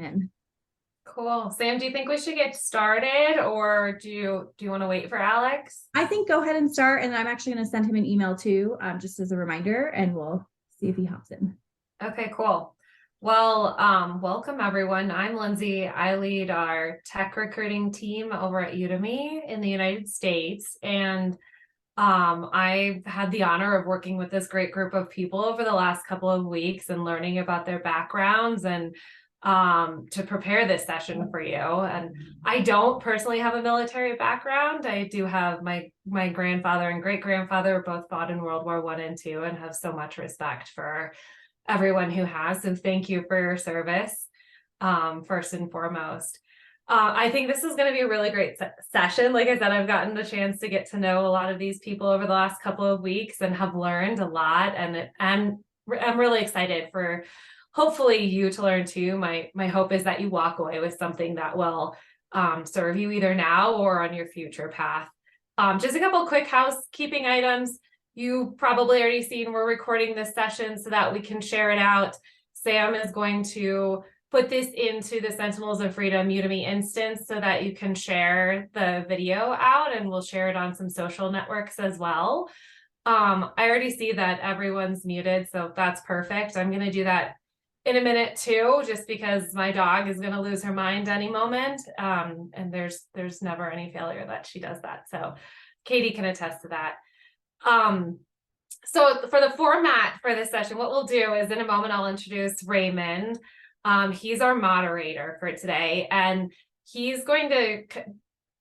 in. Cool. Sam, do you think we should get started, or do you want to wait for Alex? I think go ahead and start, and I'm actually going to send him an email too, just as a reminder, and we'll see if he hops in. Okay, cool. Well, welcome everyone. I'm Lindsay. I lead our tech recruiting team over at Udemy in the United States, and I've had the honor of working with this great group of people over the last couple of weeks and learning about their backgrounds and to prepare this session for you. And I don't personally have a military background. I do have my grandfather and great grandfather both fought in World War I and II, and have so much respect for everyone who has. So thank you for your service, first and foremost. I think this is going to be a really great session. Like I said, I've gotten the chance to get to know a lot of these people over the last couple of weeks and have learned a lot. And I'm really excited for hopefully you to learn too. My hope is that you walk away with something that will serve you either now or on your future path. Just a couple quick housekeeping items. You probably already seen we're recording this session so that we can share it out. Sam is going to put this into the Sentinels of Freedom Udemy instance so that you can share the video out, and we'll share it on some social networks as well. I already see that everyone's muted, so that's perfect. I'm going to do that in a minute too, just because my dog is going to lose her mind any moment. And there's never any failure that she does that. So Katie can attest to that. So for the format for this session, what we'll do is in a moment, I'll introduce Raymond. He's our moderator for today, and he's going to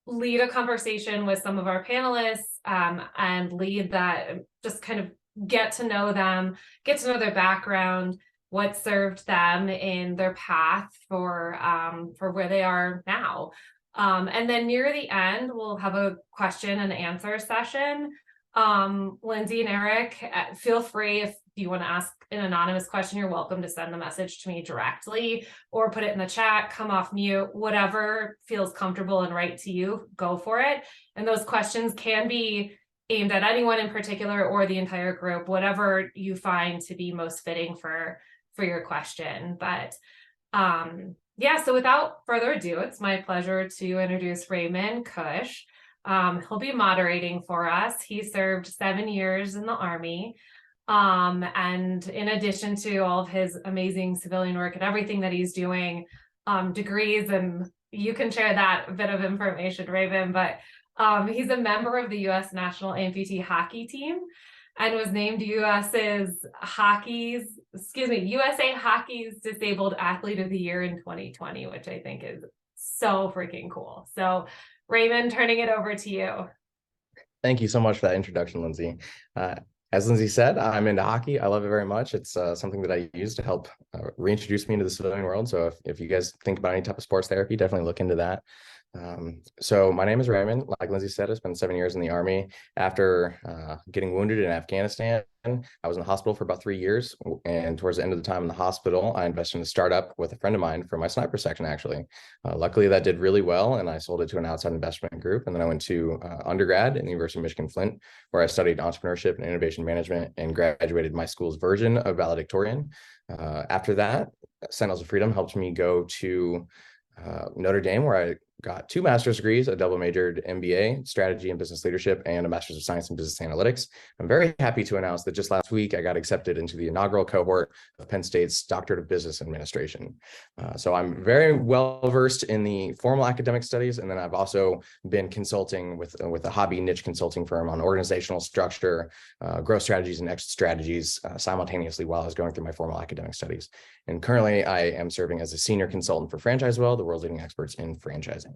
lead a conversation with some of our panelists and lead that, just kind of get to know them, get to know their background, what served them in their path for where they are now. And then near the end, we'll have a question and answer session. Lindsay and Eric, feel free if you want to ask an anonymous question, you're welcome to send the message to me directly or put it in the chat, come off mute, whatever feels comfortable and right to you, go for it. And those questions can be aimed at anyone in particular or the entire group, whatever you find to be most fitting for your question. But yeah, so without further ado, it's my pleasure to introduce Raymond Kusch. He'll be moderating for us. He served 7 years in the Army. And in addition to all of his amazing civilian work and everything that he's doing, degrees, and you can share that bit of information, Raven, but he's a member of the U.S. National Amputee Hockey Team and was named USA Hockey's Disabled Athlete of the Year in 2020, which I think is so freaking cool. So Raymond, turning it over to you. Thank you so much for that introduction, Lindsay. As Lindsay said, I'm into hockey. I love it very much. It's something that I use to help reintroduce me into the civilian world. So if you guys think about any type of sports therapy, definitely look into that. So my name is Raymond. Like Lindsay said, I spent 7 years in the Army. After getting wounded in Afghanistan, I was in the hospital for about 3 years. And towards the end of the time in the hospital, I invested in a startup with a friend of mine for my sniper section, actually. Luckily, that did really well, and I sold it to an outside investment group. And then I went to undergrad at the University of Michigan Flint, where I studied entrepreneurship and innovation management and graduated my school's version of valedictorian. After that, Sentinels of Freedom helped me go to Notre Dame, where I got 2 master's degrees, a double majored MBA, strategy and business leadership, and a master's of science in business analytics. I'm very happy to announce that just last week, I got accepted into the inaugural cohort of Penn State's Doctorate of Business Administration. So I'm very well versed in the formal academic studies. And then I've also been consulting with a hobby niche consulting firm on organizational structure, growth strategies and exit strategies simultaneously while I was going through my formal academic studies. And currently I am serving as a senior consultant for FranchiseWell, the world's leading experts in franchising.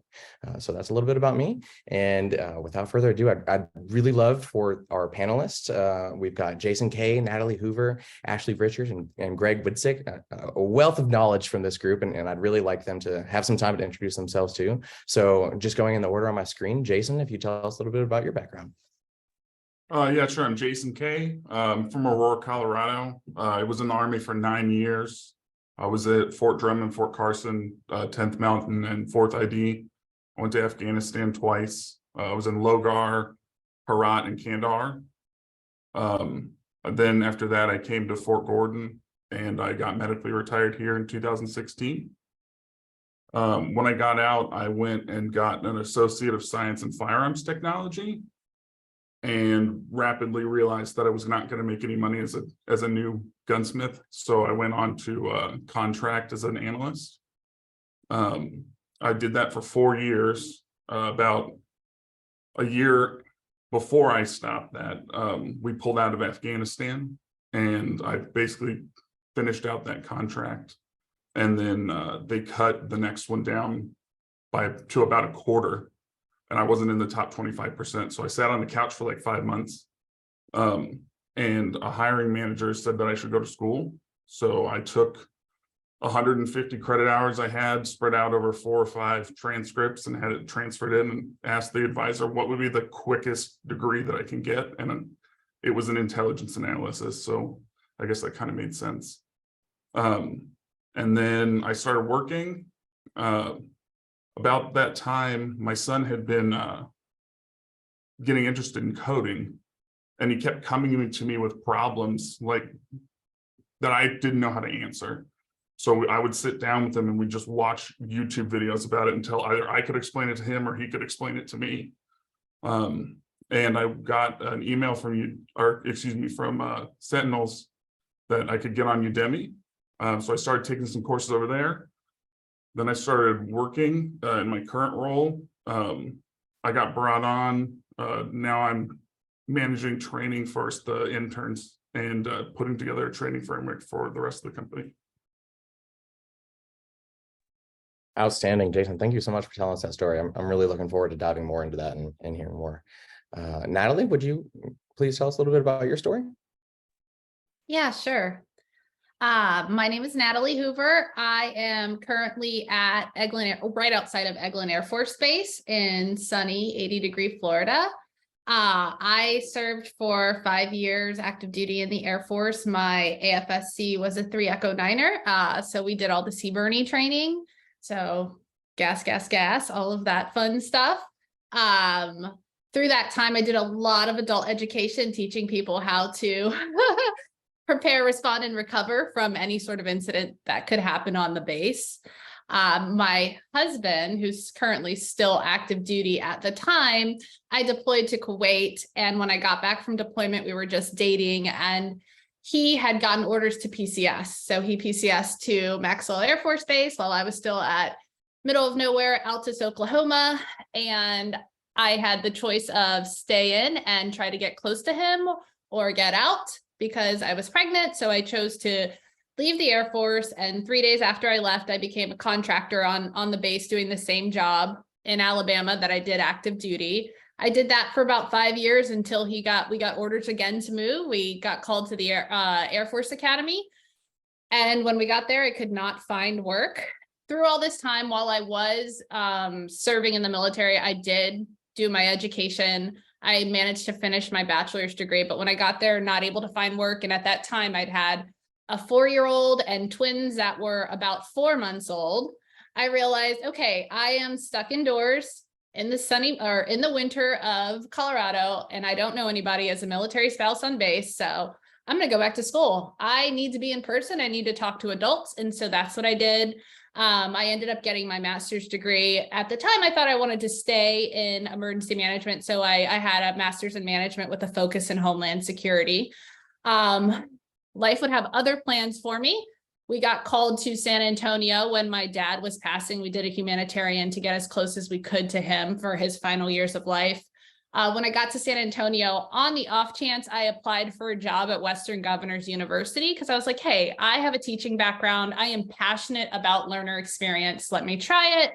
So that's a little bit about me. And without further ado, I'd really love for our panelists. We've got Jason Kay, Natalie Hoover, Ashley Richards, and Greg Widsick, a wealth of knowledge from this group. And I'd really like them to have some time to introduce themselves too. So just going in the order on my screen, Jason, if you tell us a little bit about your background. Yeah, sure. I'm Jason Kay. From Aurora, Colorado. I was in the Army for 9 years. I was at Fort Drummond, Fort Carson, 10th Mountain, and 4th ID. I went to Afghanistan twice. I was in Logar, Herat, and Kandahar. Then after that, I came to Fort Gordon, and I got medically retired here in 2016. When I got out, I went and got an Associate of Science in Firearms Technology, and rapidly realized that I was not going to make any money as a new gunsmith. So I went on to contract as an analyst. I did that for 4 years. About a year before I stopped that, we pulled out of Afghanistan, and I basically finished out that contract. And then they cut the next one down to about a quarter, and I wasn't in the top 25%. So I sat on the couch for like 5 months. And a hiring manager said that I should go to school. So I took 150 credit hours I had spread out over 4 or 5 transcripts and had it transferred in, and asked the advisor what would be the quickest degree that I can get. And it was an intelligence analysis. So I guess that kind of made sense. And then I started working. About that time, my son had been getting interested in coding, and he kept coming to me with problems like that I didn't know how to answer. So I would sit down with him and we'd just watch YouTube videos about it until either I could explain it to him or he could explain it to me. And I got an email from from Sentinels that I could get on Udemy. So I started taking some courses over there. Then I started working in my current role. I got brought on. Now I'm managing training for the interns and putting together a training framework for the rest of the company. Outstanding, Jason. Thank you so much for telling us that story. I'm really looking forward to diving more into that and hearing more. Natalie, would you please tell us a little bit about your story? Yeah, sure. My name is Natalie Hoover. I am currently at Eglin, right outside of Eglin Air Force Base in sunny 80-degree Florida. I served for 5 years active duty in the Air Force. My AFSC was a 3 Echo 9er. So we did all the CBRNE training. So gas, all of that fun stuff. Through that time, I did a lot of adult education, teaching people how to prepare, respond, and recover from any sort of incident that could happen on the base. My husband, who's currently still active duty at the time, I deployed to Kuwait. And when I got back from deployment, we were just dating, and he had gotten orders to PCS. So he PCS to Maxwell Air Force Base while I was still at middle of nowhere, Altus, Oklahoma. And I had the choice of stay in and try to get close to him or get out because I was pregnant. So I chose to leave the Air Force. And 3 days after I left, I became a contractor on the base doing the same job in Alabama that I did active duty. I did that for about 5 years until we got orders again to move. We got called to the Air Force Academy. And when we got there, I could not find work. Through all this time, while I was serving in the military, I did do my education. I managed to finish my bachelor's degree, but when I got there, not able to find work. And at that time, I'd had a 4-year-old and twins that were about 4 months old. I realized, okay, I am stuck indoors in the winter of Colorado, and I don't know anybody as a military spouse on base. So I'm going to go back to school. I need to be in person. I need to talk to adults. And so that's what I did. I ended up getting my master's degree. At the time, I thought I wanted to stay in emergency management. So I had a master's in management with a focus in Homeland Security. Life would have other plans for me. We got called to San Antonio when my dad was passing. We did a humanitarian to get as close as we could to him for his final years of life. When I got to San Antonio, on the off chance, I applied for a job at Western Governors University because I was like, hey, I have a teaching background. I am passionate about learner experience. Let me try it.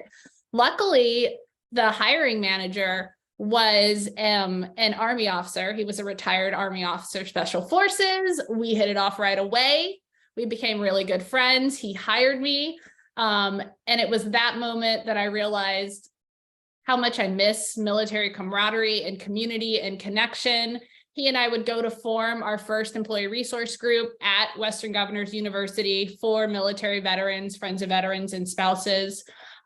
Luckily, the hiring manager was an Army officer. He was a retired Army officer, Special Forces. We hit it off right away. We became really good friends. He hired me. And it was that moment that I realized how much I miss military camaraderie and community and connection. He and I would go to form our first employee resource group at Western Governors University for military veterans, friends of veterans, and spouses.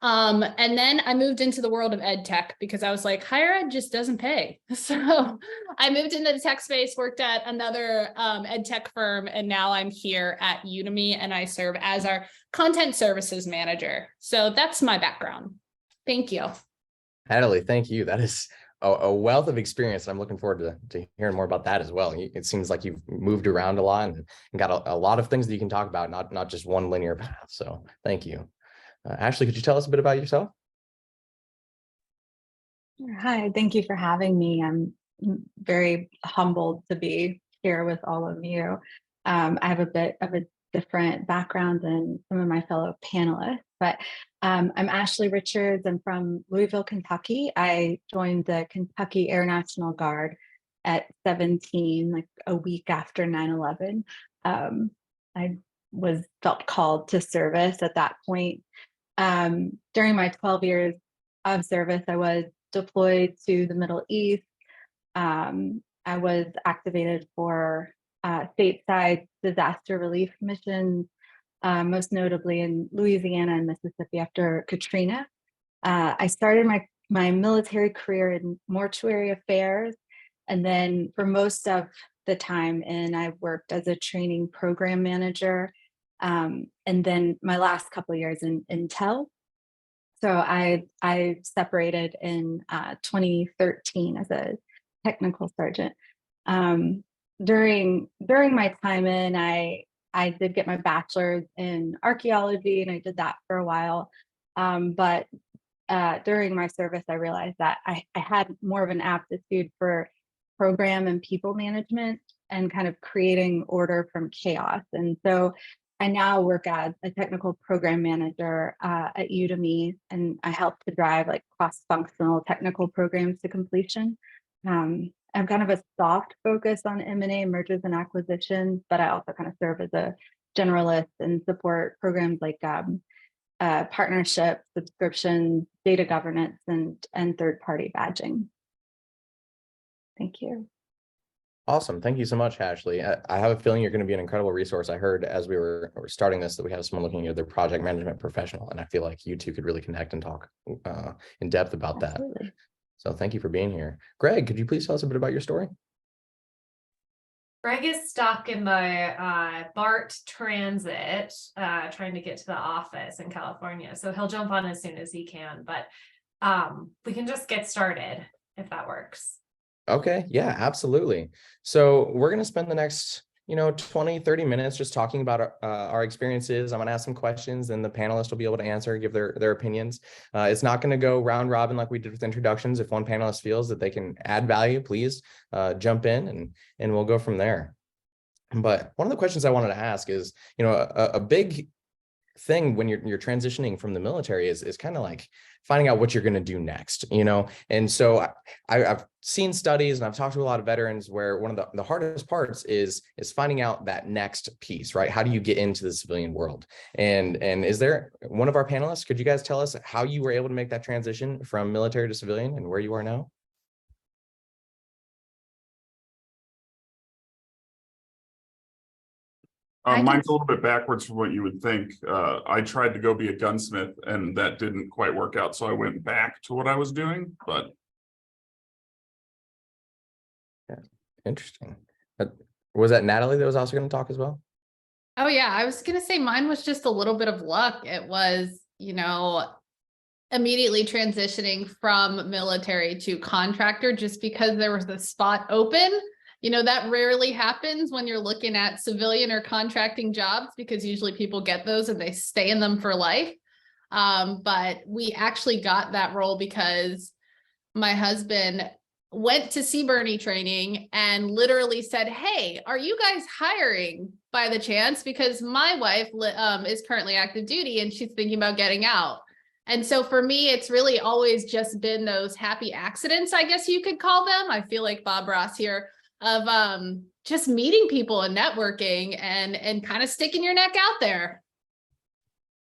And then I moved into the world of ed tech because I was like, higher ed just doesn't pay. So I moved into the tech space, worked at another ed tech firm, and now I'm here at Udemy and I serve as our content services manager. So that's my background. Thank you. Natalie, thank you. That is a wealth of experience. I'm looking forward to hearing more about that as well. It seems like you've moved around a lot and got a lot of things that you can talk about, not just one linear path. So thank you. Ashley, could you tell us a bit about yourself? Hi, thank you for having me. I'm very humbled to be here with all of you. I have a bit of a different background than some of my fellow panelists, but I'm Ashley Richards. I'm from Louisville, Kentucky. I joined the Kentucky Air National Guard at 17, like a week after 9/11. I felt called to service at that point. During my 12 years of service, I was deployed to the Middle East. I was activated for stateside disaster relief missions, most notably in Louisiana and Mississippi after Katrina. I started my military career in mortuary affairs, and then for most of the time, I worked as a training program manager, and then my last couple of years in Intel. So I separated in 2013 as a technical sergeant. During my time in, I did get my bachelor's in archaeology, and I did that for a while. But during my service, I realized that I had more of an aptitude for program and people management and kind of creating order from chaos. And so I now work as a technical program manager at Udemy, and I help to drive like cross-functional technical programs to completion. I'm kind of a soft focus on M&A, mergers and acquisitions, but I also kind of serve as a generalist and support programs like partnership, subscriptions, data governance, and third-party badging. Thank you. Awesome. Thank you so much, Ashley. I have a feeling you're going to be an incredible resource. I heard as we were starting this that we have someone looking at their project management professional, and I feel like you two could really connect and talk in depth about Absolutely. that. So thank you for being here. Greg, could you please tell us a bit about your story? Greg is stuck in the BART transit, trying to get to the office in California. So he'll jump on as soon as he can, but we can just get started if that works. Okay, yeah, absolutely. So we're going to spend the next, 20, 30 minutes just talking about our experiences. I'm going to ask some questions and the panelists will be able to answer, give their opinions. It's not going to go round robin like we did with introductions. If one panelist feels that they can add value, please jump in and we'll go from there. But one of the questions I wanted to ask is, a big thing when you're transitioning from the military is kind of like finding out what you're going to do next, and so I've seen studies and I've talked to a lot of veterans where one of the hardest parts is finding out that next piece, right? How do you get into the civilian world? And is there one of our panelists, could you guys tell us how you were able to make that transition from military to civilian and where you are now? Mine's a little bit backwards from what you would think. I tried to go be a gunsmith and that didn't quite work out. So I went back to what I was doing, but. Yeah, interesting. Was that Natalie that was also going to talk as well? Oh yeah, I was going to say mine was just a little bit of luck. It was, immediately transitioning from military to contractor just because there was a spot open. That rarely happens when you're looking at civilian or contracting jobs because usually people get those and they stay in them for life. But we actually got that role because my husband went to Sea Bernie training and literally said, "Hey, are you guys hiring by the chance? Because my wife is currently active duty and she's thinking about getting out." And so for me, it's really always just been those happy accidents, I guess you could call them. I feel like Bob Ross here of just meeting people and networking and kind of sticking your neck out there.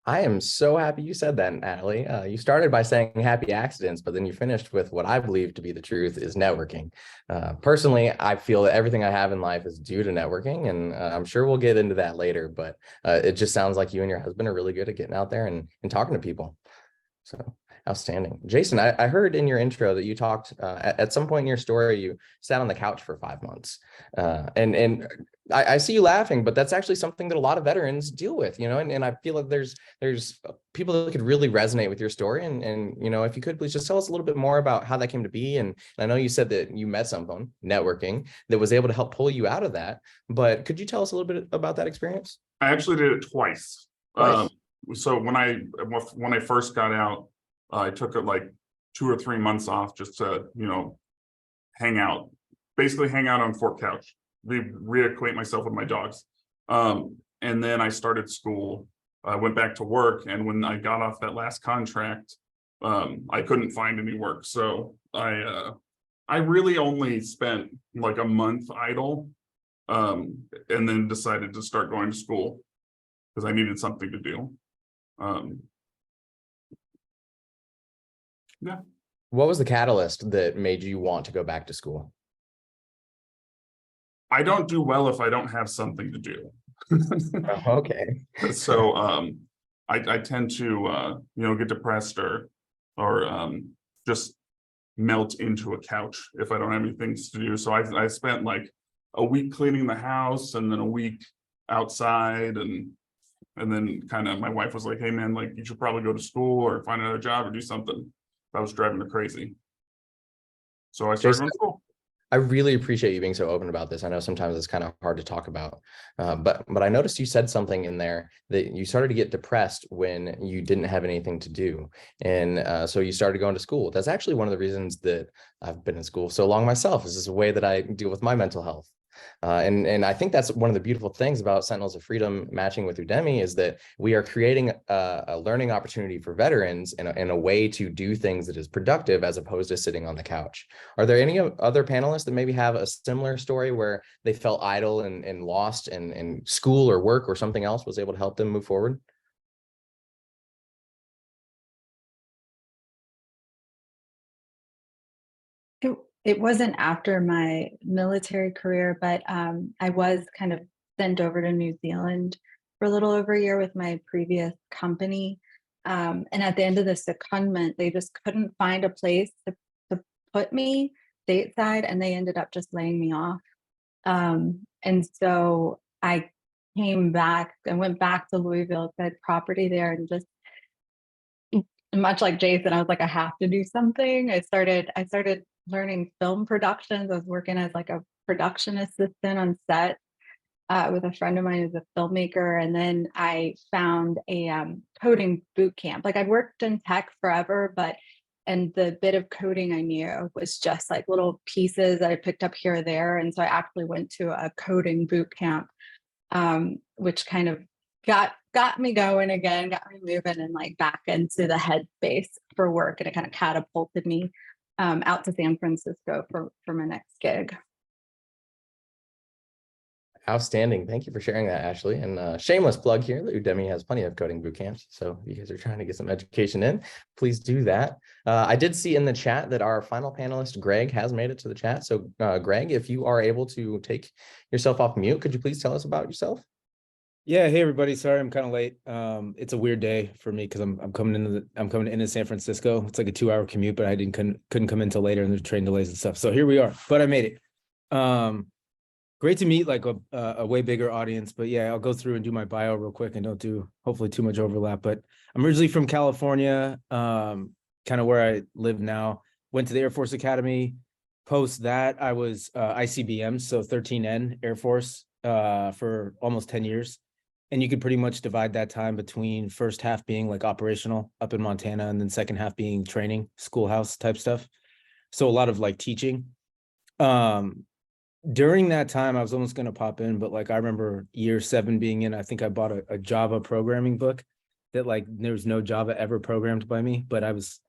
I am so happy you said that, Natalie. You started by saying happy accidents, but then you finished with what I believe to be the truth is networking. Personally, I feel that everything I have in life is due to networking, and I'm sure we'll get into that later, but it just sounds like you and your husband are really good at getting out there and talking to people. So outstanding. Jason, I heard in your intro that you talked at some point in your story, you sat on the couch for 5 months. And I see you laughing, but that's actually something that a lot of veterans deal with, and I feel like there's people that could really resonate with your story. And if you could please just tell us a little bit more about how that came to be. And I know you said that you met someone networking that was able to help pull you out of that, but could you tell us a little bit about that experience? I actually did it twice. Twice. So when I first got out, I took like 2 or 3 months off just to, basically hang out on Fort Couch, reacquaint myself with my dogs. And then I started school. I went back to work, and when I got off that last contract, I couldn't find any work. So I really only spent like a month idle, and then decided to start going to school because I needed something to do. Yeah. What was the catalyst that made you want to go back to school? I don't do well if I don't have something to do. Okay. So I tend to get depressed or just melt into a couch if I don't have anything to do. So I spent like a week cleaning the house and then a week outside, and then kind of my wife was like, hey man, like you should probably go to school or find another job or do something. I was driving her crazy. So I started going to school. I really appreciate you being so open about this. I know sometimes it's kind of hard to talk about, but I noticed you said something in there that you started to get depressed when you didn't have anything to do. And so you started going to school. That's actually one of the reasons that I've been in school so long myself. This is a way that I deal with my mental health. And I think that's one of the beautiful things about Sentinels of Freedom matching with Udemy is that we are creating a learning opportunity for veterans and a way to do things that is productive as opposed to sitting on the couch. Are there any other panelists that maybe have a similar story where they felt idle and lost and school or work or something else was able to help them move forward? It wasn't after my military career, but I was kind of sent over to New Zealand for a little over a year with my previous company. And at the end of the secondment, they just couldn't find a place to put me stateside, and they ended up just laying me off. And so I came back and went back to Louisville, I had property there, and just much like Jason, I was like, I have to do something. I started learning film productions. I was working as like a production assistant on set with a friend of mine who's a filmmaker. And then I found a coding boot camp. Like I'd worked in tech forever, and the bit of coding I knew was just like little pieces that I picked up here or there. And so I actually went to a coding boot camp, which kind of got me going again, got me moving and like back into the headspace for work. And it kind of catapulted me out to San Francisco for my next gig. Outstanding. Thank you for sharing that, Ashley. And shameless plug here, Udemy has plenty of coding boot camps. So if you guys are trying to get some education in, please do that. I did see in the chat that our final panelist, Greg, has made it to the chat. So Greg, if you are able to take yourself off mute, could you please tell us about yourself? Yeah, hey everybody. Sorry, I'm kind of late. It's a weird day for me because I'm coming into San Francisco. It's like a 2-hour commute, but I couldn't come in till later, and there's train delays and stuff. So here we are. But I made it. Great to meet like a way bigger audience. But yeah, I'll go through and do my bio real quick and don't do hopefully too much overlap. But I'm originally from California, kind of where I live now. Went to the Air Force Academy. Post that, I was ICBM, so 13N Air Force for almost 10 years. And you could pretty much divide that time between first half being like operational up in Montana, and then second half being training, schoolhouse type stuff. So a lot of like teaching. During that time, I was almost going to pop in, but like I remember year 7 being in, I think I bought a Java programming book that like there was no Java ever programmed by me. But I was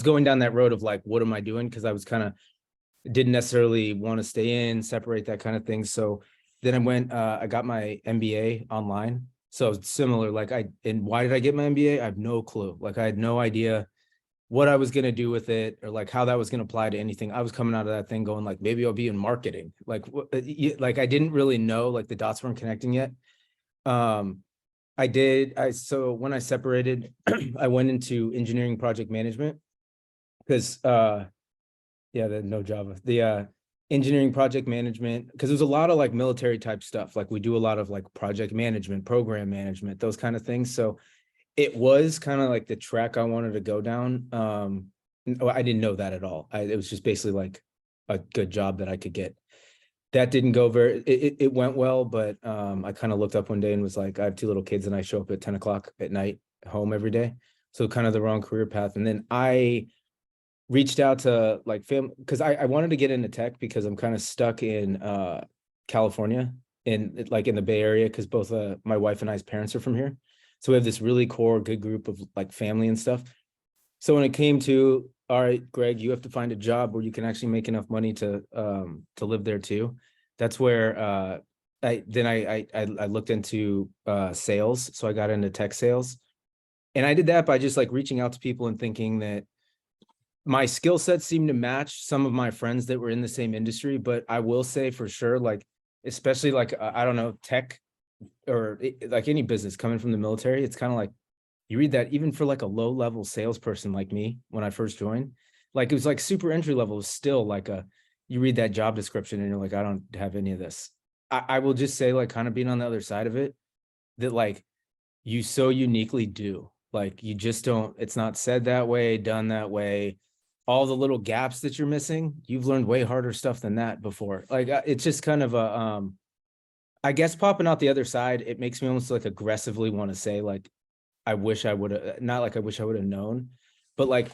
going down that road of like, what am I doing? Because I was kind of didn't necessarily want to stay in, separate that kind of thing. So then I went, I got my MBA online. So similar, like and why did I get my MBA? I have no clue. Like I had no idea what I was going to do with it or like how that was going to apply to anything. I was coming out of that thing going like, maybe I'll be in marketing. Like I didn't really know, like the dots weren't connecting yet. I did. So when I separated, I went into engineering project management because no Java. The engineering project management, because there's a lot of like military type stuff. Like we do a lot of like project management, program management, those kind of things. So it was kind of like the track I wanted to go down. I didn't know that at all. It was just basically like a good job that I could get. That didn't go it went well, but I kind of looked up one day and was like, I have 2 little kids and I show up at 10 o'clock at night home every day. So kind of the wrong career path. And then I reached out to like family because I wanted to get into tech because I'm kind of stuck in California and like in the Bay Area because both my wife and I's parents are from here. So we have this really core good group of like family and stuff. So when it came to, all right, Greg, you have to find a job where you can actually make enough money to live there too. That's where I looked into sales. So I got into tech sales. And I did that by just like reaching out to people and thinking that my skill set seemed to match some of my friends that were in the same industry. But I will say for sure, like, especially like, I don't know, tech or like any business coming from the military, it's kind of like, you read that even for like a low level salesperson like me, when I first joined, like it was like super entry level, still like you read that job description and you're like, I don't have any of this. I will just say like kind of being on the other side of it, that like you so uniquely do, like you just don't, it's not said that way, done that way. All the little gaps that you're missing, you've learned way harder stuff than that before. Like it's just kind of I guess popping out the other side, it makes me almost like aggressively want to say like, I wish I would have, not like I wish I would have known, but like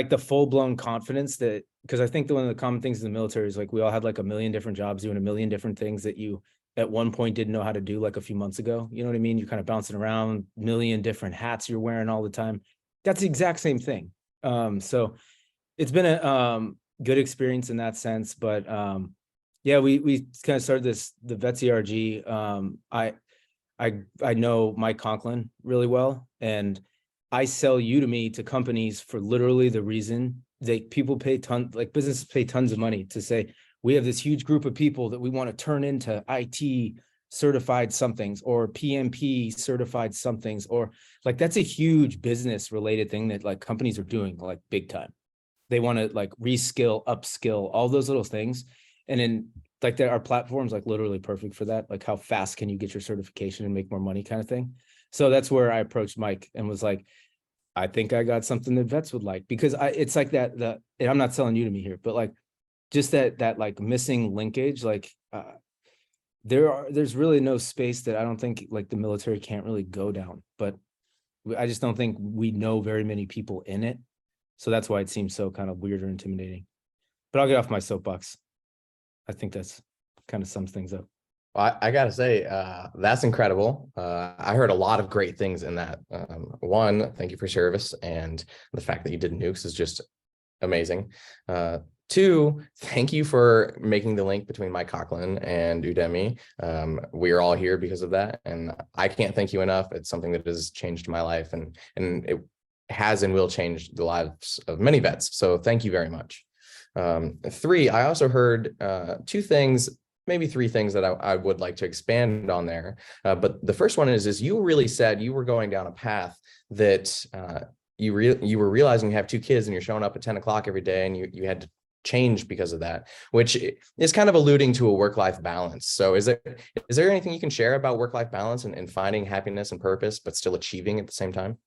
the full blown confidence that, because I think one of the common things in the military is like we all had like a million different jobs doing a million different things that you at one point didn't know how to do like a few months ago. You know what I mean? You're kind of bouncing around, million different hats you're wearing all the time. That's the exact same thing. So it's been a good experience in that sense, but yeah, we kind of started the Vets ERG. I know Mike Conklin really well, and I sell Udemy to companies for literally the reason that people pay businesses pay tons of money to say, we have this huge group of people that we want to turn into IT certified somethings or PMP certified somethings, or like that's a huge business related thing that like companies are doing like big time. They want to like reskill, upskill, all those little things. And then like there are platforms like literally perfect for that. Like how fast can you get your certification and make more money kind of thing. So that's where I approached Mike and was like, I think I got something that vets would like, because it's like that, and I'm not selling Udemy here, but like just that like missing linkage, like there's really no space that I don't think like the military can't really go down, but I just don't think we know very many people in it. So that's why it seems so kind of weird or intimidating, but I'll get off my soapbox. I think that's kind of sums things up. Well, I gotta say, that's incredible. I heard a lot of great things in that. One, thank you for service, and the fact that you did nukes is just amazing. Two, thank you for making the link between Mike Conklin and Udemy. We are all here because of that, and I can't thank you enough. It's something that has changed my life, and it has and will change the lives of many vets. So thank you very much. Three, I also heard two things, maybe three things that I would like to expand on there. But the first one is you really said you were going down a path that you were realizing you have 2 kids and you're showing up at 10 o'clock every day, and you had to change because of that, which is kind of alluding to a work-life balance. So is there anything you can share about work-life balance and finding happiness and purpose, but still achieving at the same time?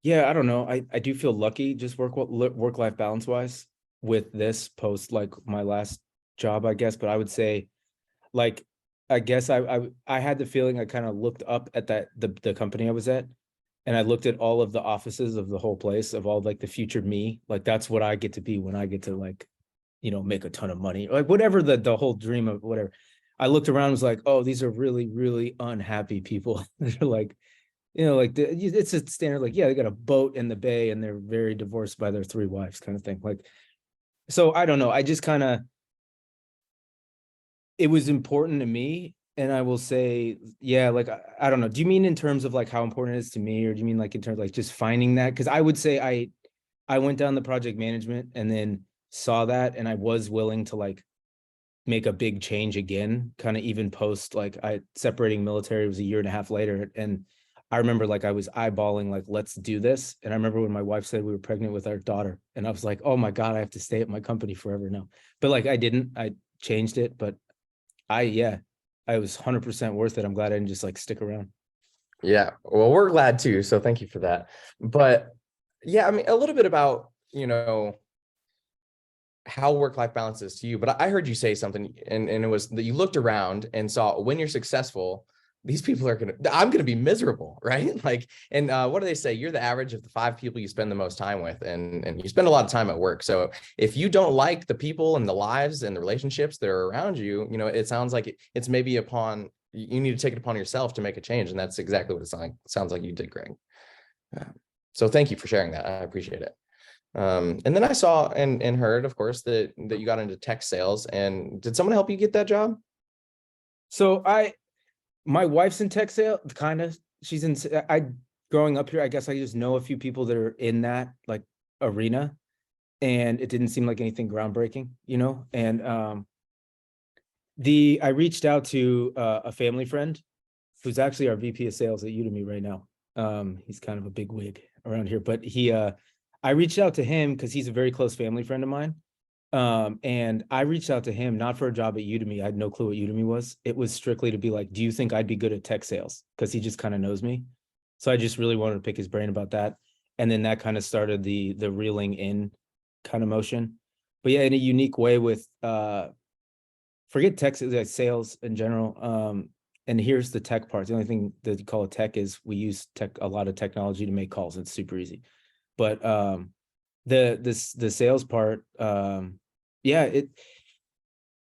Yeah, I don't know. I do feel lucky just work-life balance wise with this post like my last job, I guess. But I would say, like, I guess I had the feeling I kind of looked up at the company I was at, and I looked at all of the offices of the whole place, of all like the future me. Like that's what I get to be when I get to like, make a ton of money, like whatever the whole dream of whatever. I looked around and was like, oh, these are really, really unhappy people. They're like, like it's a standard, like, yeah, they got a boat in the bay and they're very divorced by their 3 wives kind of thing. Like, so I don't know. I just kind of, it was important to me. And I will say, yeah, like, I don't know. Do you mean in terms of like how important it is to me, or do you mean like in terms of like just finding that? Because I would say I went down the project management and then saw that, and I was willing to like make a big change again, kind of even post, like I separating military was a year and a half later. And I remember like I was eyeballing, like, let's do this. And I remember when my wife said we were pregnant with our daughter, and I was like, oh my God, I have to stay at my company forever now. But like, I changed it, but I was 100% worth it. I'm glad I didn't just like stick around. Yeah, well, we're glad too. So thank you for that. But yeah, I mean, a little bit about, how work-life balance is to you. But I heard you say something, and it was that you looked around and saw when you're successful, these people I'm gonna be miserable, right? Like, and what do they say? You're the average of the 5 people you spend the most time with, and you spend a lot of time at work. So if you don't like the people and the lives and the relationships that are around you, it sounds like it's maybe you need to take it upon yourself to make a change. And that's exactly what it sounds like you did, Greg. So thank you for sharing that. I appreciate it. And then I saw and heard, of course, that you got into tech sales. And did someone help you get that job? So my wife's in tech sales, kind of. She's growing up here, I guess I just know a few people that are in that like arena, and it didn't seem like anything groundbreaking, and I reached out to a family friend who's actually our VP of sales at Udemy right now. He's kind of a big wig around here, but I reached out to him because he's a very close family friend of mine. And I reached out to him, not for a job at Udemy. I had no clue what Udemy was. It was strictly to be like, do you think I'd be good at tech sales? Because he just kind of knows me. So I just really wanted to pick his brain about that. And then that kind of started the reeling in kind of motion. But yeah, in a unique way with, forget tech, like sales in general. And here's the tech part. The only thing that you call a tech is we use a lot of technology to make calls. It's super easy. But the sales part, I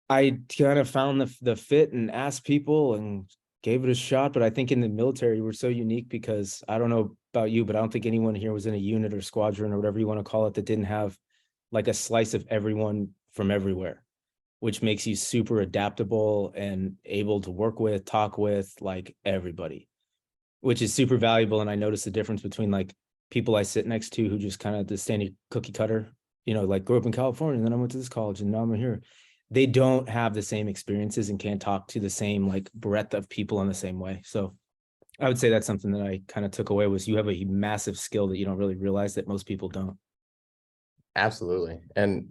kind of found the fit and asked people and gave it a shot. But I think in the military, we're so unique because I don't know about you, but I don't think anyone here was in a unit or squadron or whatever you want to call it that didn't have like a slice of everyone from everywhere, which makes you super adaptable and able to work with, talk with like everybody, which is super valuable. And I noticed the difference between like people I sit next to who just kind of the standard cookie cutter, like grew up in California and then I went to this college and now I'm here. They don't have the same experiences and can't talk to the same like breadth of people in the same way. So I would say that's something that I kind of took away was you have a massive skill that you don't really realize that most people don't. Absolutely. And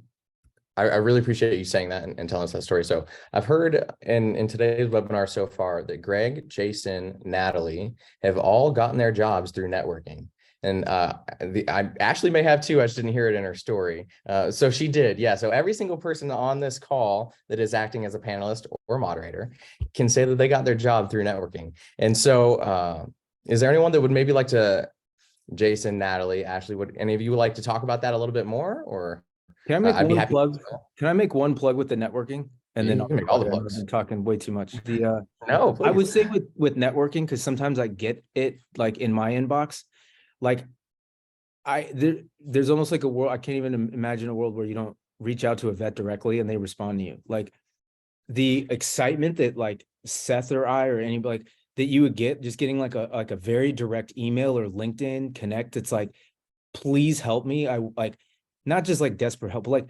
I really appreciate you saying that and telling us that story. So I've heard in today's webinar so far that Greg, Jason, Natalie have all gotten their jobs through networking. And I actually may have too. I just didn't hear it in her story. So she did. Yeah. So every single person on this call that is acting as a panelist or moderator can say that they got their job through networking. And so is there anyone that would maybe like to, Jason, Natalie, Ashley, would any of you like to talk about that a little bit more? Or can I make I'd be one happy. plug? Can I make one plug with the networking? And then You can make all the plugs. I'm talking way too much. No, I would please. say with networking, because sometimes I get it like in my inbox. Like there's almost like a world, I can't even imagine a world where you don't reach out to a vet directly and they respond to you. Like the excitement that like Seth or I or anybody like that you would get just getting like a very direct email or LinkedIn connect. It's like, please help me. I like not just like desperate help, but like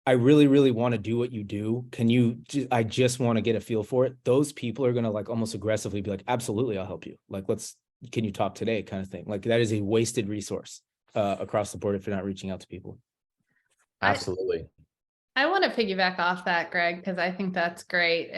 I really, really want to do what you do. I just want to get a feel for it. Those people are going to like almost aggressively be like, absolutely, I'll help you. Like, can you talk today kind of thing? Like that is a wasted resource across the board if you're not reaching out to people. Absolutely. I want to piggyback off that, Greg, because I think that's great.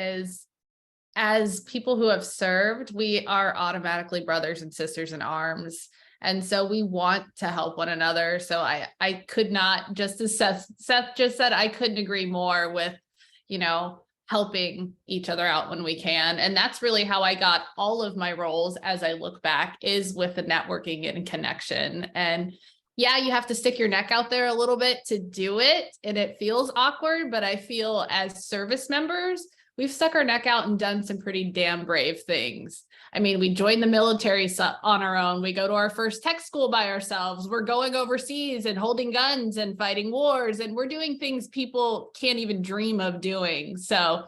As people who have served, we are automatically brothers and sisters in arms. And so we want to help one another. So I could not, just as Seth just said, I couldn't agree more with, helping each other out when we can. And that's really how I got all of my roles as I look back is with the networking and connection. And yeah, you have to stick your neck out there a little bit to do it. And it feels awkward, but I feel as service members, we've stuck our neck out and done some pretty damn brave things. I mean, we joined the military on our own. We go to our first tech school by ourselves. We're going overseas and holding guns and fighting wars. And we're doing things people can't even dream of doing. So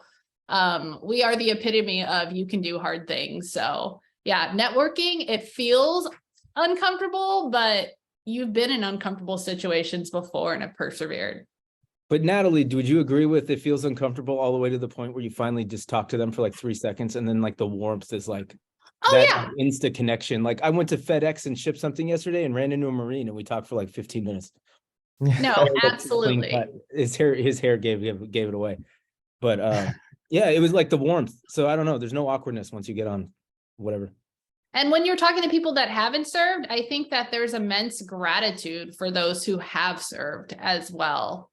we are the epitome of you can do hard things. So yeah, networking, it feels uncomfortable, but you've been in uncomfortable situations before and have persevered. But Natalie, would you agree with it feels uncomfortable all the way to the point where you finally just talk to them for like 3 seconds and then like the warmth is like Oh that yeah. insta connection? Like I went to FedEx and shipped something yesterday and ran into a Marine and we talked for like 15 minutes. No, Clean absolutely. cut. His hair gave it away. But yeah, it was like the warmth. So I don't know. There's no awkwardness once you get on whatever. And when you're talking to people that haven't served, I think that there's immense gratitude for those who have served as well.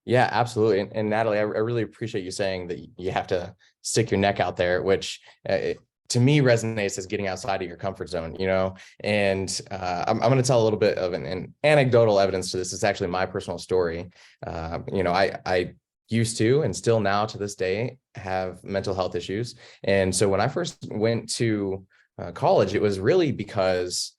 Yeah, absolutely. And Natalie, I really appreciate you saying that you have to stick your neck out there, which to me resonates as getting outside of your comfort zone, you know. And I'm going to tell a little bit of an anecdotal evidence to this. It's actually my personal story. You know, I used to, and still now to this day, have mental health issues. And so when I first went to college, it was really because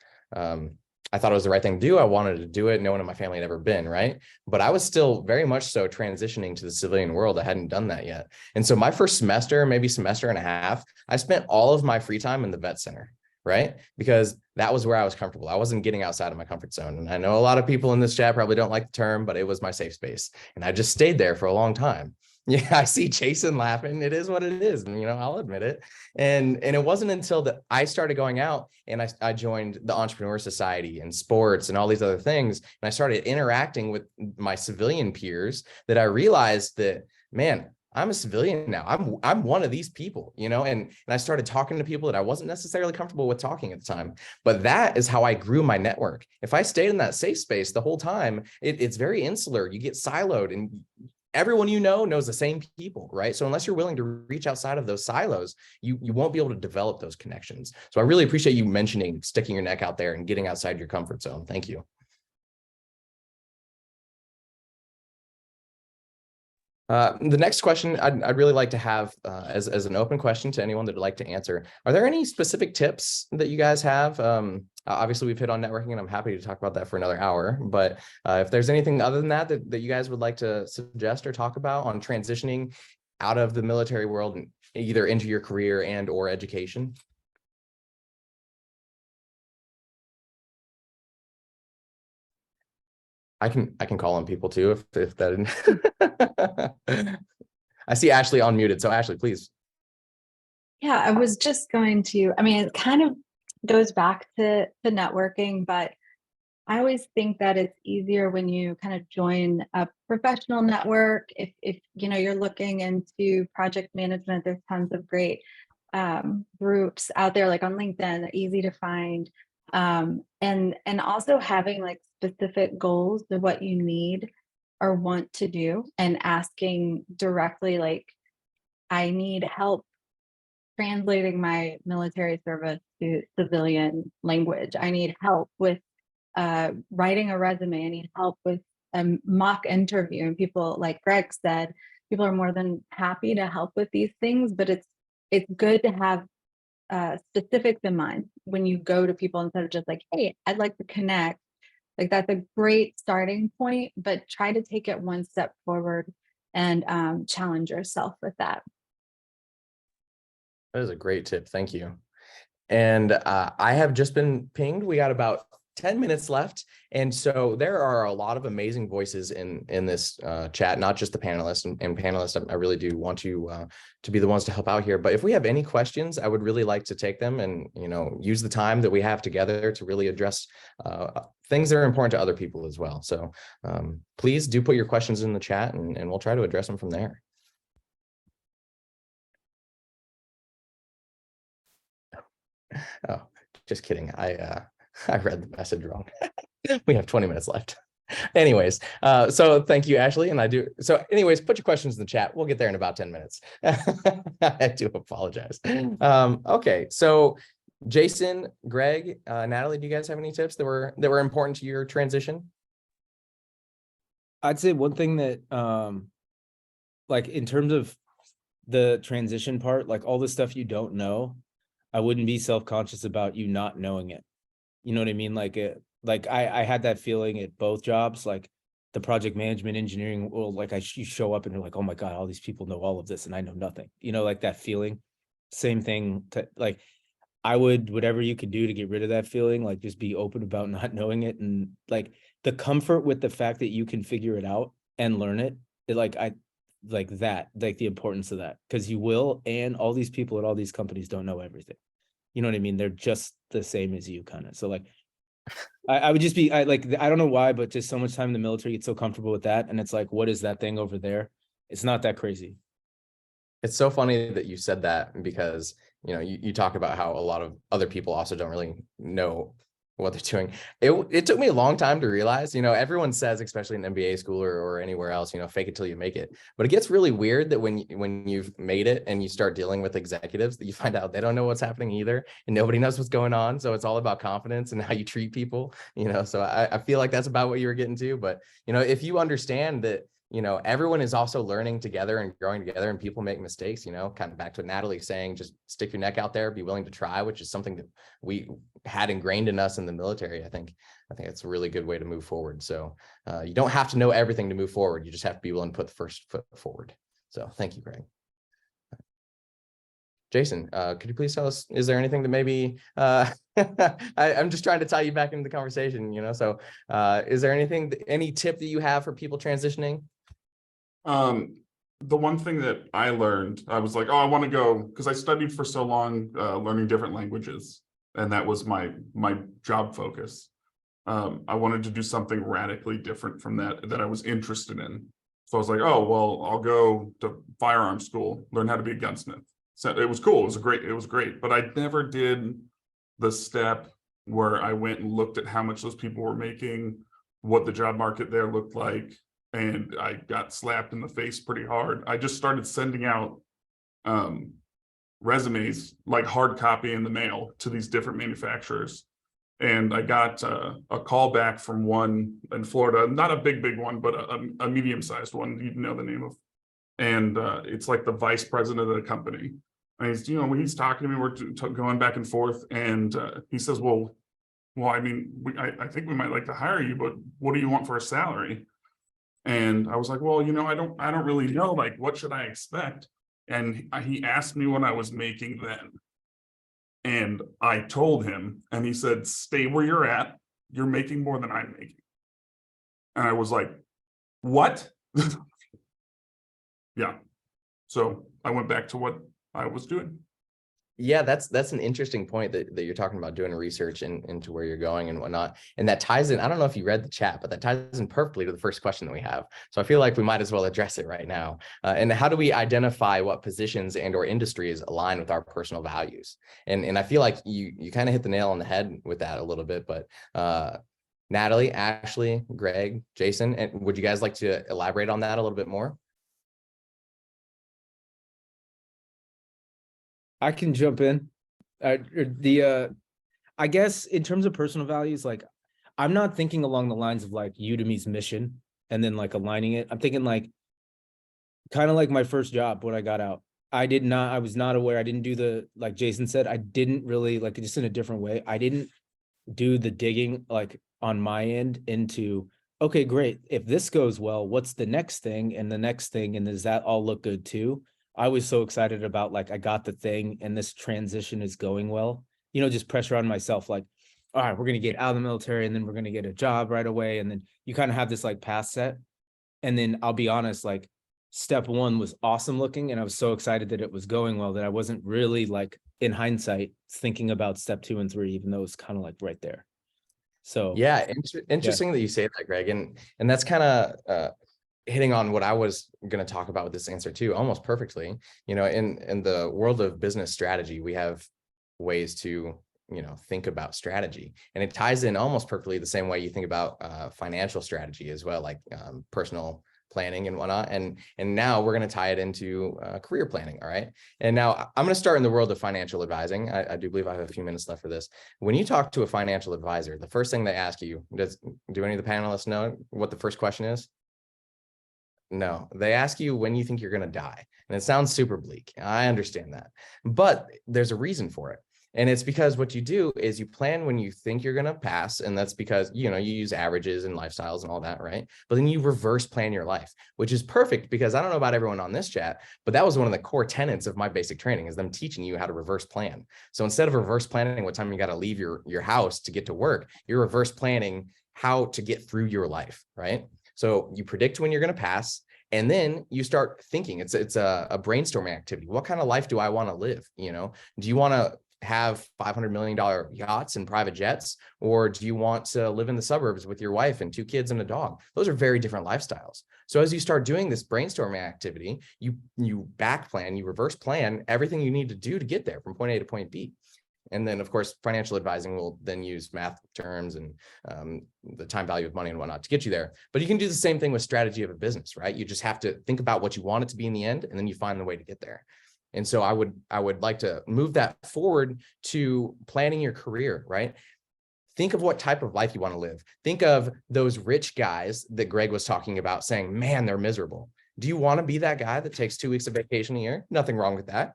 I thought it was the right thing to do. I wanted to do it. No one in my family had ever been, right? But I was still very much so transitioning to the civilian world. I hadn't done that yet. And so my first semester, maybe semester and a half, I spent all of my free time in the vet center, right? Because that was where I was comfortable. I wasn't getting outside of my comfort zone. And I know a lot of people in this chat probably don't like the term, but it was my safe space. And I just stayed there for a long time. Yeah, I see Jason laughing. It is what it is. And, you know, I'll admit it. And it wasn't until that I started going out and I joined the Entrepreneur Society and sports and all these other things. And I started interacting with my civilian peers that I realized that, man, I'm a civilian now. I'm one of these people, you know, and I started talking to people that I wasn't necessarily comfortable with talking at the time. But that is how I grew my network. If I stayed in that safe space the whole time, it's very insular. You get siloed and everyone you know knows the same people, right? So unless you're willing to reach outside of those silos, you won't be able to develop those connections. So I really appreciate you mentioning sticking your neck out there and getting outside your comfort zone. Thank you. The next question I'd really like to have as an open question to anyone that would like to answer. Are there any specific tips that you guys have? Obviously, we've hit on networking, and I'm happy to talk about that for another hour. But if there's anything other than that you guys would like to suggest or talk about on transitioning out of the military world, either into your career and or education. I can call on people too if that. I see Ashley unmuted, so Ashley, please. Yeah, I was just going to, I mean, it kind of goes back to networking, but I always think that it's easier when you kind of join a professional network. If you know, you're looking into project management, there's tons of great groups out there, like on LinkedIn, they're easy to find. And also having like specific goals of what you need or want to do and asking directly, like, I need help translating my military service to civilian language. I need help with writing a resume. I need help with a mock interview. And people, like Greg said, people are more than happy to help with these things, but it's good to have specifics in mind when you go to people instead of just like, hey, I'd like to connect. Like that's a great starting point, but try to take it one step forward and challenge yourself with that. That is a great tip. Thank you. And I have just been pinged. We got about 10 minutes left. And so there are a lot of amazing voices in this chat, not just the panelists and panelists. I really do want you to be the ones to help out here. But if we have any questions, I would really like to take them and, you know, use the time that we have together to really address things that are important to other people as well. So please do put your questions in the chat and we'll try to address them from there. Oh, just kidding. I read the message wrong. We have 20 minutes left. Anyways, so thank you, Ashley. And I do. So anyways, put your questions in the chat. We'll get there in about 10 minutes. I do apologize. Okay. So Jason, Greg, Natalie, do you guys have any tips that were important to your transition? I'd say one thing that, like in terms of the transition part, like all the stuff you don't know, I wouldn't be self-conscious about you not knowing it. You know what I mean? Like I had that feeling at both jobs, like the project management engineering world, like you show up and you're like, oh my God, all these people know all of this and I know nothing, you know, like that feeling. Same thing to like, I would, whatever you could do to get rid of that feeling, like just be open about not knowing it, and like the comfort with the fact that you can figure it out and learn it, like the importance of that, because you will, and all these people at all these companies don't know everything. You know what I mean? They're just the same as you, kind of. So like, I would just be, I don't know why, but just so much time in the military, get so comfortable with that, and it's like, what is that thing over there? It's not that crazy. It's so funny that you said that, because you talk about how a lot of other people also don't really know what they're doing. It took me a long time to realize, everyone says, especially in MBA school or anywhere else, fake it till you make it. But it gets really weird that when you've made it and you start dealing with executives, that you find out they don't know what's happening either, and nobody knows what's going on. So it's all about confidence and how you treat people, so I feel like that's about what you were getting to. But if you understand that everyone is also learning together and growing together, and people make mistakes, kind of back to what Natalie saying, just stick your neck out there, be willing to try, which is something that we had ingrained in us in the military. I think it's a really good way to move forward. So you don't have to know everything to move forward. You just have to be willing to put the first foot forward. So thank you, Greg. Jason, could you please tell us, is there anything that maybe, I'm just trying to tie you back into the conversation, so is there any tip that you have for people transitioning? The one thing that I learned, I was like, oh, I want to go, because I studied for so long, learning different languages, and that was my job focus. I wanted to do something radically different from that I was interested in. So I was like, oh, well, I'll go to firearms school, learn how to be a gunsmith. So it was cool. It was great. But I never did the step where I went and looked at how much those people were making, what the job market there looked like. And I got slapped in the face pretty hard. I just started sending out resumes, like hard copy in the mail, to these different manufacturers. And I got a call back from one in Florida, not a big one, but a medium-sized one, you'd know the name of. And it's like the vice president of the company. And he's, when he's talking to me, we're going back and forth. And he says, well, I mean, I think we might like to hire you, but what do you want for a salary? And I was like, well, I don't really know, like, what should I expect? And he asked me what I was making then. And I told him, and he said, stay where you're at. You're making more than I'm making. And I was like, what? Yeah. So I went back to what I was doing. Yeah, that's an interesting point that you're talking about, doing research into where you're going and whatnot. And that ties in, I don't know if you read the chat, but that ties in perfectly to the first question that we have. So I feel like we might as well address it right now. And how do we identify what positions and or industries align with our personal values? And I feel like you kind of hit the nail on the head with that a little bit, but Natalie, Ashley, Greg, Jason, and would you guys like to elaborate on that a little bit more? I can jump in. I guess in terms of personal values, like, I'm not thinking along the lines of like Udemy's mission and then like aligning it. I'm thinking like kind of like my first job when I got out. I was not aware. I didn't do like Jason said, I didn't really, like, just in a different way. I didn't do the digging like on my end into, okay, great. If this goes well, what's the next thing and the next thing? And does that all look good too? I was so excited about, like, I got the thing and this transition is going well, just pressure on myself, like, all right, we're going to get out of the military and then we're going to get a job right away. And then you kind of have this like path set. And then I'll be honest, like, step one was awesome looking. And I was so excited that it was going well that I wasn't really, like, in hindsight thinking about step 2 and 3, even though it's kind of like right there. So yeah, interesting that you say that, Greg. And that's kind of hitting on what I was going to talk about with this answer too, almost perfectly. In the world of business strategy, we have ways to, think about strategy, and it ties in almost perfectly the same way you think about financial strategy as well, like personal planning and whatnot. And now we're going to tie it into career planning. All right. And now I'm going to start in the world of financial advising. I do believe I have a few minutes left for this. When you talk to a financial advisor, the first thing they ask you, do any of the panelists know what the first question is? No, they ask you when you think you're going to die. And it sounds super bleak. I understand that, but there's a reason for it. And it's because what you do is you plan when you think you're going to pass. And that's because, you use averages and lifestyles and all that, right? But then you reverse plan your life, which is perfect because I don't know about everyone on this chat, but that was one of the core tenets of my basic training is them teaching you how to reverse plan. So instead of reverse planning what time you got to leave your house to get to work, you're reverse planning how to get through your life, right? So you predict when you're going to pass. And then you start thinking, it's a brainstorming activity. What kind of life do I want to live? Do you want to have $500 million yachts and private jets, or do you want to live in the suburbs with your wife and 2 kids and a dog? Those are very different lifestyles. So as you start doing this brainstorming activity, you back plan, you reverse plan everything you need to do to get there from point A to point B. And then, of course, financial advising will then use math terms and the time value of money and whatnot to get you there. But you can do the same thing with strategy of a business, right? You just have to think about what you want it to be in the end, and then you find the way to get there. And so I would like to move that forward to planning your career, right? Think of what type of life you want to live. Think of those rich guys that Greg was talking about saying, man, they're miserable. Do you want to be that guy that takes 2 weeks of vacation a year? Nothing wrong with that,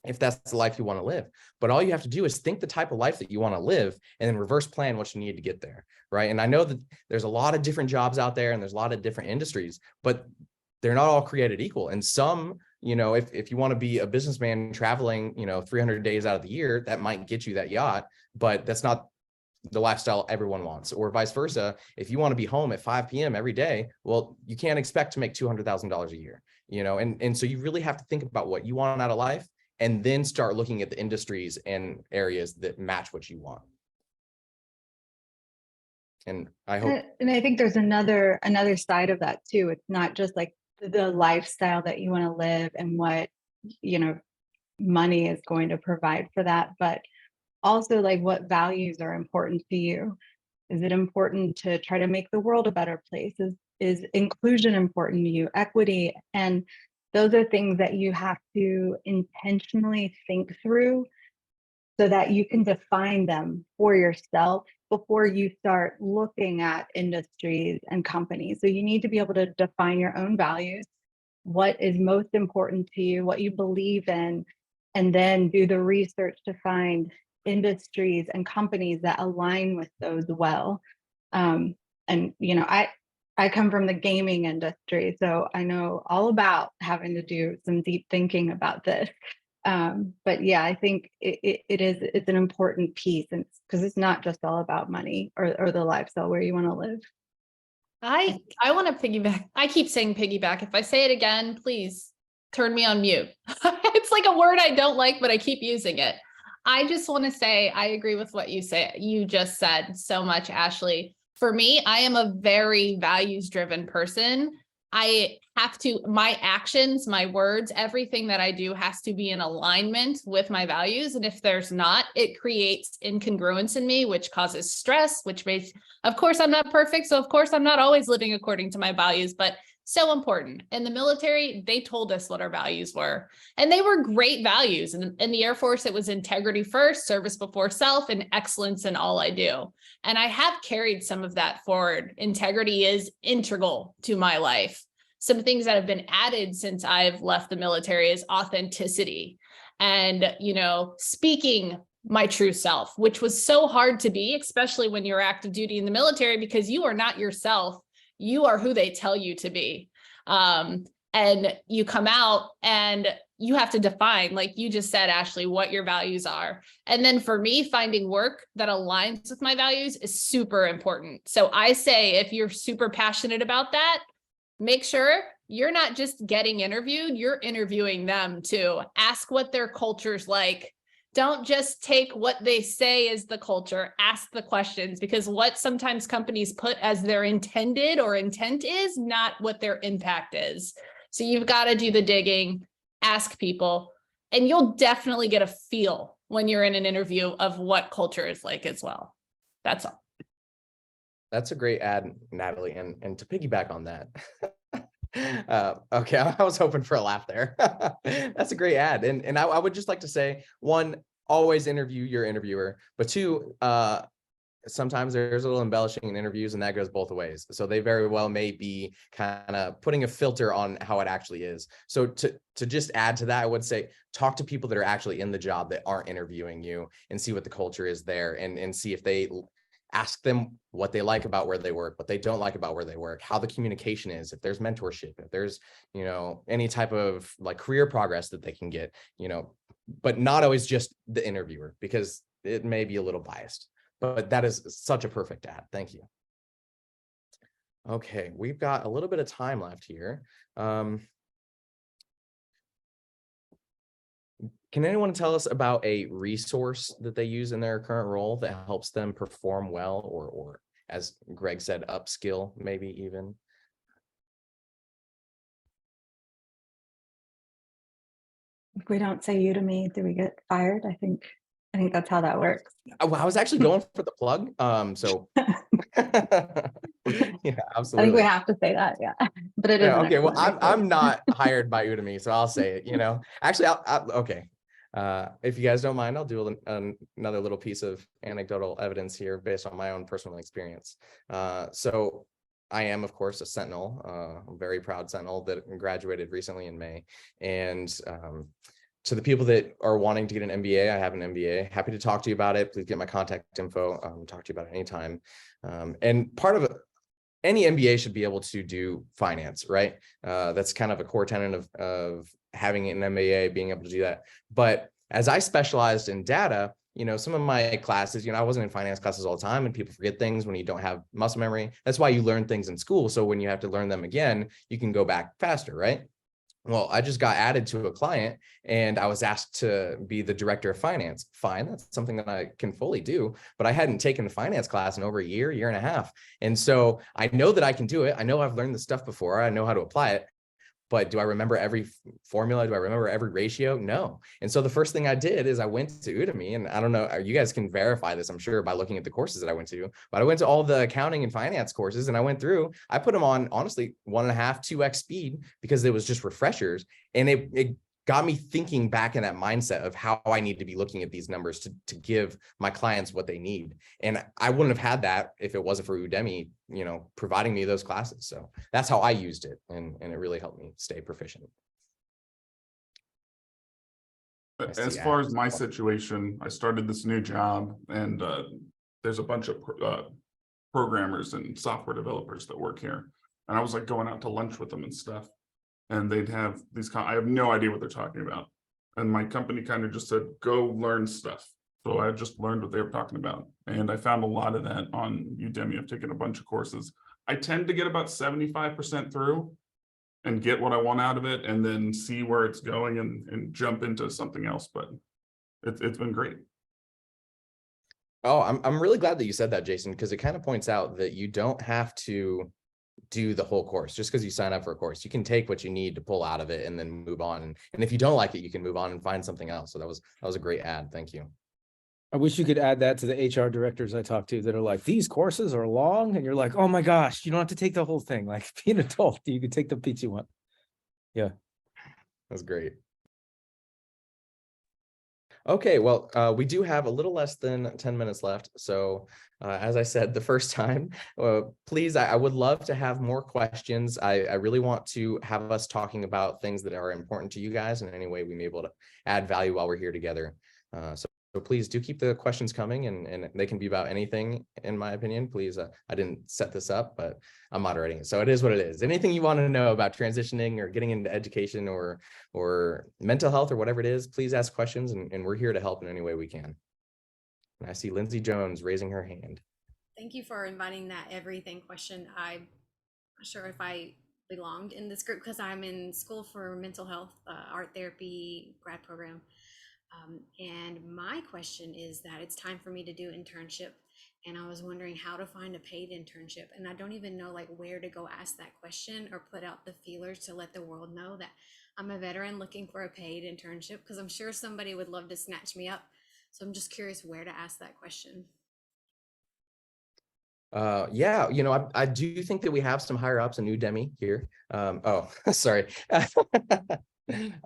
if that's the life you want to live. But all you have to do is think the type of life that you want to live and then reverse plan what you need to get there, right? And I know that there's a lot of different jobs out there and there's a lot of different industries, but they're not all created equal. And some, if you want to be a businessman traveling, 300 days out of the year, that might get you that yacht, but that's not the lifestyle everyone wants, or vice versa. If you want to be home at 5 p.m. every day, well, you can't expect to make $200,000 a year, and so you really have to think about what you want out of life and then start looking at the industries and areas that match what you want. And I hope. And I think there's another side of that too. It's not just like the lifestyle that you want to live and what, money is going to provide for that, but also like what values are important to you. Is it important to try to make the world a better place? Is inclusion important to you? Equity? And those are things that you have to intentionally think through so that you can define them for yourself before you start looking at industries and companies. So you need to be able to define your own values, what is most important to you, what you believe in, and then do the research to find industries and companies that align with those well. And I come from the gaming industry, so I know all about having to do some deep thinking about this. But yeah, I think it's an important piece, and because it's not just all about money or the lifestyle where you want to live. I want to piggyback. I keep saying piggyback. If I say it again, please turn me on mute. It's like a word I don't like, but I keep using it. I just want to say I agree with what you just said so much, Ashley. For me, I am a very values-driven person. My actions, my words, everything that I do has to be in alignment with my values. And if there's not, it creates incongruence in me, which causes stress, which makes, of course, I'm not perfect. So of course, I'm not always living according to my values, but so important. In the military, they told us what our values were, and they were great values. And in the Air Force, it was integrity first, service before self, and excellence in all I do. And I have carried some of that forward. Integrity is integral to my life. Some things that have been added since I've left the military is authenticity and, speaking my true self, which was so hard to be, especially when you're active duty in the military, because you are not yourself. You are who they tell you to be. And you come out and you have to define, like you just said, Ashley, what your values are. And then for me, finding work that aligns with my values is super important. So I say, if you're super passionate about that, make sure you're not just getting interviewed, you're interviewing them too. Ask what their culture's like. Don't just take what they say as the culture, ask the questions, because what sometimes companies put as their intended or intent is not what their impact is. So you've got to do the digging, ask people, and you'll definitely get a feel when you're in an interview of what culture is like as well. That's all. That's a great ad, Natalie. And to piggyback on that, okay, I was hoping for a laugh there. That's a great ad. And I would just like to say, one, always interview your interviewer, but two, sometimes there's a little embellishing in interviews, and that goes both ways. So they very well may be kind of putting a filter on how it actually is. So to just add to that, I would say talk to people that are actually in the job that aren't interviewing you, and see what the culture is there, and see if they ask them what they like about where they work, what they don't like about where they work, how the communication is, if there's mentorship, if there's, you know, any type of like career progress that they can get, you know, but not always just the interviewer, because it may be a little biased. But that is such a perfect ad. Thank you. Okay, we've got a little bit of time left here. Can anyone tell us about a resource that they use in their current role that helps them perform well, or as Greg said, upskill, maybe even? If we don't say Udemy, do we get fired? I think that's how that works. Oh, I was actually going for the plug. So yeah, absolutely. I think we have to say that, yeah. But it is Yeah, okay. Well, excellent I'm resource. not hired by Udemy, so I'll say it. You know, actually, okay. If you guys don't mind, I'll do another little piece of anecdotal evidence here based on my own personal experience. So I am, of course, a Sentinel, a very proud Sentinel that graduated recently in May. And to the people that are wanting to get an MBA, I have an MBA. Happy to talk to you about it. Please get my contact info. Talk to you about it anytime. And part of any MBA should be able to do finance, right? That's kind of a core tenet of having an MBA, being able to do that. But as I specialized in data, you know, some of my classes, you know, I wasn't in finance classes all the time, and people forget things when you don't have muscle memory. That's why you learn things in school. So when you have to learn them again, you can go back faster, right? Well, I just got added to a client, and I was asked to be the director of finance. Fine, that's something that I can fully do, but I hadn't taken the finance class in over a year and a half. And so I know that I can do it. I know I've learned the stuff before. I know how to apply it. But do I remember every formula? Do I remember every ratio? No. And so the first thing I did is I went to Udemy, and I don't know, you guys can verify this, I'm sure, by looking at the courses that I went to, but I went to all the accounting and finance courses, and I went through, I put them on, honestly, 1.5, 2x speed, because it was just refreshers. And it got me thinking back in that mindset of how I need to be looking at these numbers to give my clients what they need. And I wouldn't have had that if it wasn't for Udemy, you know, providing me those classes. So that's how I used it. And it really helped me stay proficient. As far as my situation, I started this new job, and there's a bunch of programmers and software developers that work here. And I was like going out to lunch with them and stuff. And they'd have these, I have no idea what they're talking about. And my company kind of just said, go learn stuff. So I just learned what they were talking about. And I found a lot of that on Udemy. I've taken a bunch of courses. I tend to get about 75% through and get what I want out of it, and then see where it's going and jump into something else. But it's been great. Oh, I'm really glad that you said that, Jason, because it kind of points out that you don't have to do the whole course just because you sign up for a course. You can take what you need to pull out of it and then move on. And if you don't like it, you can move on and find something else. So that was a great ad. Thank you. I wish you could add that to the HR directors I talk to that are like, these courses are long, and you're like, oh my gosh, you don't have to take the whole thing. Like, be an adult, you can take the piece you want. Yeah. That's great. Okay, well, we do have a little less than 10 minutes left. So as I said the first time, please, I would love to have more questions. I really want to have us talking about things that are important to you guys in any way we may be able to add value while we're here together. So please do keep the questions coming, and they can be about anything, in my opinion. Please, I didn't set this up, but I'm moderating it. So it is what it is. Anything you want to know about transitioning or getting into education or mental health or whatever it is, please ask questions, and we're here to help in any way we can. And I see Lindsay Jones raising her hand. Thank you for inviting that everything question. I'm not sure if I belonged in this group because I'm in school for mental health, art therapy grad program. And my question is that it's time for me to do internship, and I was wondering how to find a paid internship, and I don't even know like where to go ask that question or put out the feelers to let the world know that I'm a veteran looking for a paid internship, because I'm sure somebody would love to snatch me up. So I'm just curious where to ask that question. Yeah, you know, I do think that we have some higher ups in Udemy here. Oh, sorry.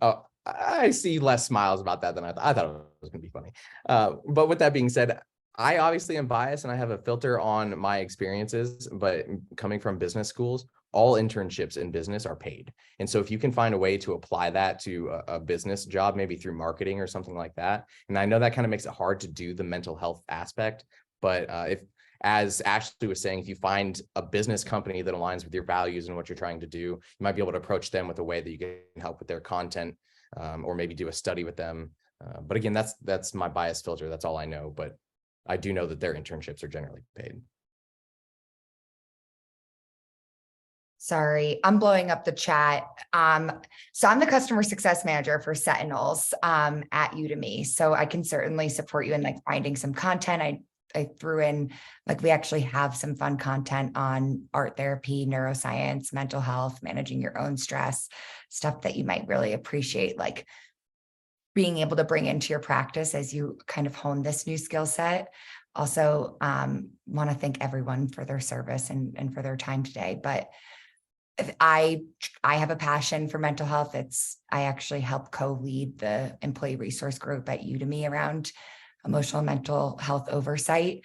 Oh, I see less smiles about that than I thought it was going to be funny. But with that being said, I obviously am biased and I have a filter on my experiences, but coming from business schools, all internships in business are paid. And so if you can find a way to apply that to a business job, maybe through marketing or something like that. And I know that kind of makes it hard to do the mental health aspect, but if, as Ashley was saying, if you find a business company that aligns with your values and what you're trying to do, you might be able to approach them with a way that you can help with their content, or maybe do a study with them. But again, that's my bias filter. That's all I know. But I do know that their internships are generally paid. Sorry, I'm blowing up the chat. So I'm the customer success manager for Sentinels at Udemy. So I can certainly support you in like finding some content. I threw in, like, we actually have some fun content on art therapy, neuroscience, mental health, managing your own stress, stuff that you might really appreciate, like being able to bring into your practice as you kind of hone this new skill set. Also, want to thank everyone for their service and for their time today. But I have a passion for mental health. I actually help co-lead the employee resource group at Udemy around emotional and mental health oversight.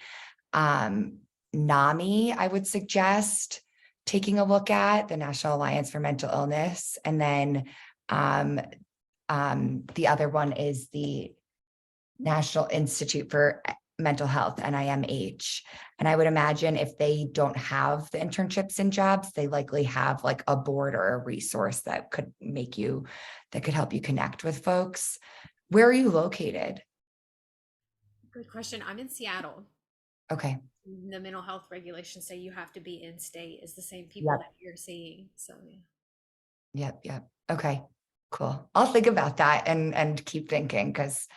NAMI, I would suggest taking a look at, the National Alliance for Mental Illness. And then the other one is the National Institute for Mental Health, NIMH. And I would imagine if they don't have the internships and jobs, they likely have like a board or a resource that could help you connect with folks. Where are you located? Good question. I'm in Seattle. Okay. The mental health regulations say you have to be in state. Is the same people Yep. that you're seeing. So yeah. Yep. Okay, cool. I'll think about that and keep thinking, because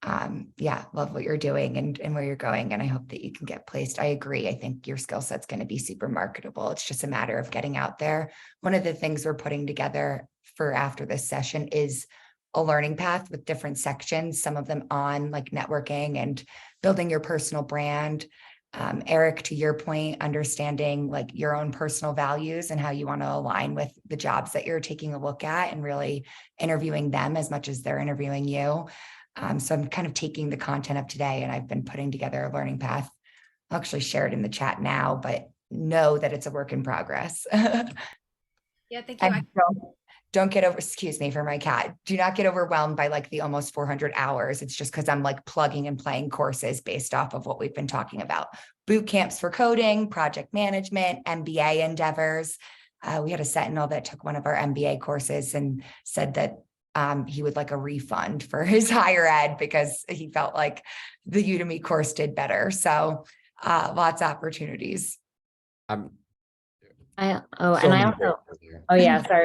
love what you're doing and where you're going. And I hope that you can get placed. I agree. I think your skill set's going to be super marketable. It's just a matter of getting out there. One of the things we're putting together for after this session is a learning path with different sections, some of them on like networking and building your personal brand. Eric, to your point, understanding like your own personal values and how you want to align with the jobs that you're taking a look at and really interviewing them as much as they're interviewing you. So I'm kind of taking the content of today and I've been putting together a learning path. I'll actually share it in the chat now, but know that it's a work in progress. Yeah, thank you. And don't get over, excuse me for my cat. Do not get overwhelmed by like the almost 400 hours. It's just because I'm like plugging and playing courses based off of what we've been talking about. Boot camps for coding, project management, MBA endeavors. We had a Sentinel that took one of our MBA courses and said that he would like a refund for his higher ed because he felt like the Udemy course did better. So lots of opportunities. Sorry,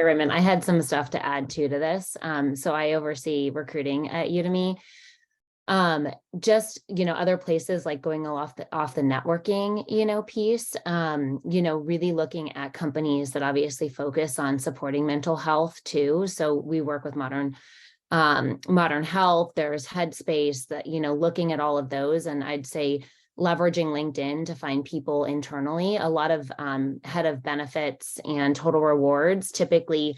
Raymond. I had some stuff to add to this. So I oversee recruiting at Udemy. Just, other places like going off the networking, piece, really looking at companies that obviously focus on supporting mental health too. So we work with Modern Health, there's Headspace, that, looking at all of those. And I'd say leveraging LinkedIn to find people internally. A lot of head of benefits and total rewards typically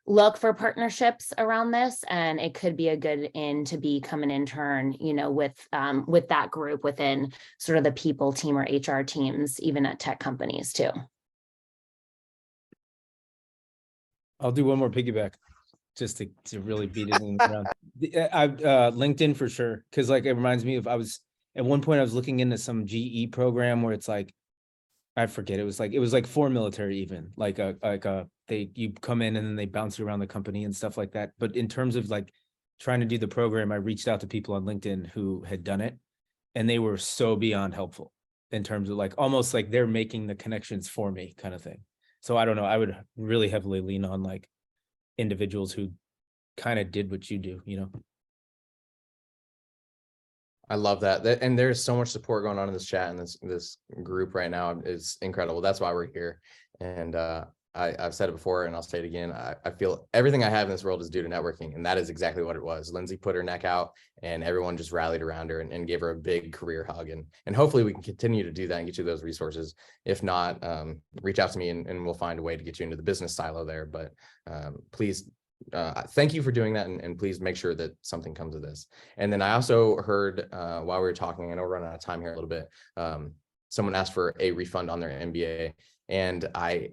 look for partnerships around this, and it could be a good in to become an intern, with that group within sort of the people team or HR teams, even at tech companies too. I'll do one more piggyback just to really beat it in the ground. LinkedIn for sure, because like it reminds me of at one point I was looking into some GE program where it's like, I forget, it was like for military, even you come in and then they bounce you around the company and stuff like that. But in terms of like trying to do the program, I reached out to people on LinkedIn who had done it, and they were so beyond helpful in terms of like almost like they're making the connections for me kind of thing. So I don't know, I would really heavily lean on like individuals who kind of did what you do, I love that. And there's so much support going on in this chat and this group right now. It's incredible. That's why we're here. And I've said it before and I'll say it again. I feel everything I have in this world is due to networking. And that is exactly what it was. Lindsay put her neck out and everyone just rallied around her and gave her a big career hug. And hopefully we can continue to do that and get you those resources. If not, reach out to me and we'll find a way to get you into the business silo there. But please thank you for doing that, and please make sure that something comes of this. And then I also heard while we were talking, I know we're running out of time here a little bit, someone asked for a refund on their MBA, and I,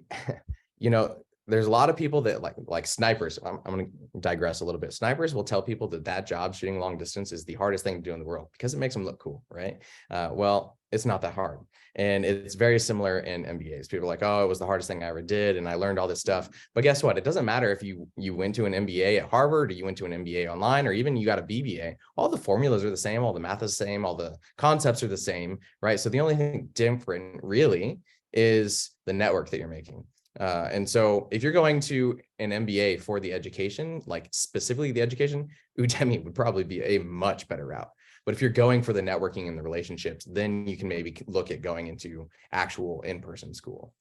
there's a lot of people that like snipers. I'm going to digress a little bit. Snipers will tell people that job, shooting long distance, is the hardest thing to do in the world because it makes them look cool, right? Well, it's not that hard. And it's very similar in MBAs. People are like, oh, it was the hardest thing I ever did, and I learned all this stuff. But guess what? It doesn't matter if you went to an MBA at Harvard, or you went to an MBA online, or even you got a BBA. All the formulas are the same, all the math is the same, all the concepts are the same, right? So the only thing different really is the network that you're making. And so if you're going to an MBA for the education, like specifically the education, Udemy would probably be a much better route. But if you're going for the networking and the relationships, then you can maybe look at going into actual in-person school.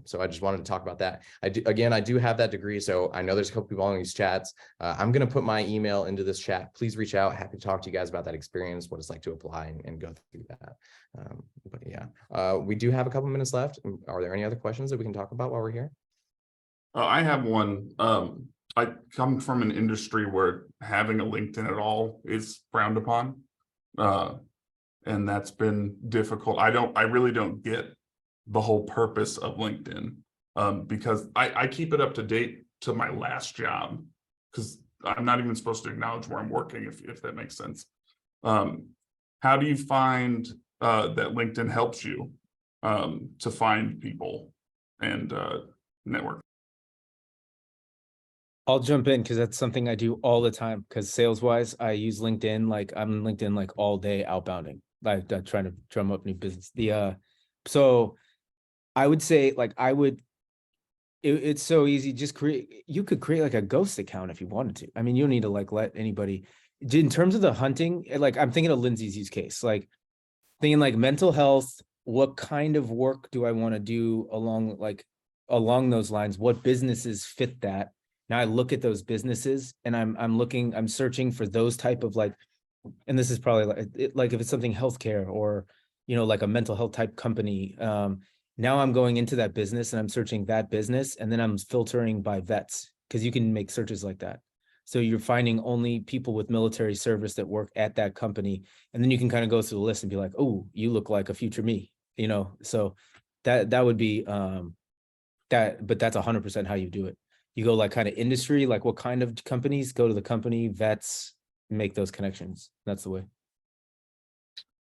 So I just wanted to talk about that. I do have that degree, so I know there's a couple people on these chats. I'm going to put my email into this chat. Please reach out. Happy to talk to you guys about that experience, what it's like to apply and go through that. But yeah, we do have a couple minutes left. Are there any other questions that we can talk about while we're here? I have one. I come from an industry where having a LinkedIn at all is frowned upon. And that's been difficult. I really don't get the whole purpose of LinkedIn, because I keep it up to date to my last job, because I'm not even supposed to acknowledge where I'm working, if that makes sense. How do you find that LinkedIn helps you to find people and network? I'll jump in because that's something I do all the time. Because sales wise, I use LinkedIn. Like I'm LinkedIn like all day outbounding, like trying to drum up new business. So I would say like it's so easy. Just you could create like a ghost account if you wanted to. I mean, you don't need to like let anybody. In terms of the hunting, like I'm thinking of Lindsay's use case, like thinking like mental health. What kind of work do I want to do along those lines? What businesses fit that? Now I look at those businesses and I'm searching for those type of like, and this is probably like if it's something healthcare or, like a mental health type company. Now I'm going into that business and I'm searching that business, and then I'm filtering by vets, because you can make searches like that. So you're finding only people with military service that work at that company. And then you can kind of go through the list and be like, oh, you look like a future me, so that would be but that's 100% how you do it. You go like kind of industry, like what kind of companies, go to the company, vets, make those connections. That's the way.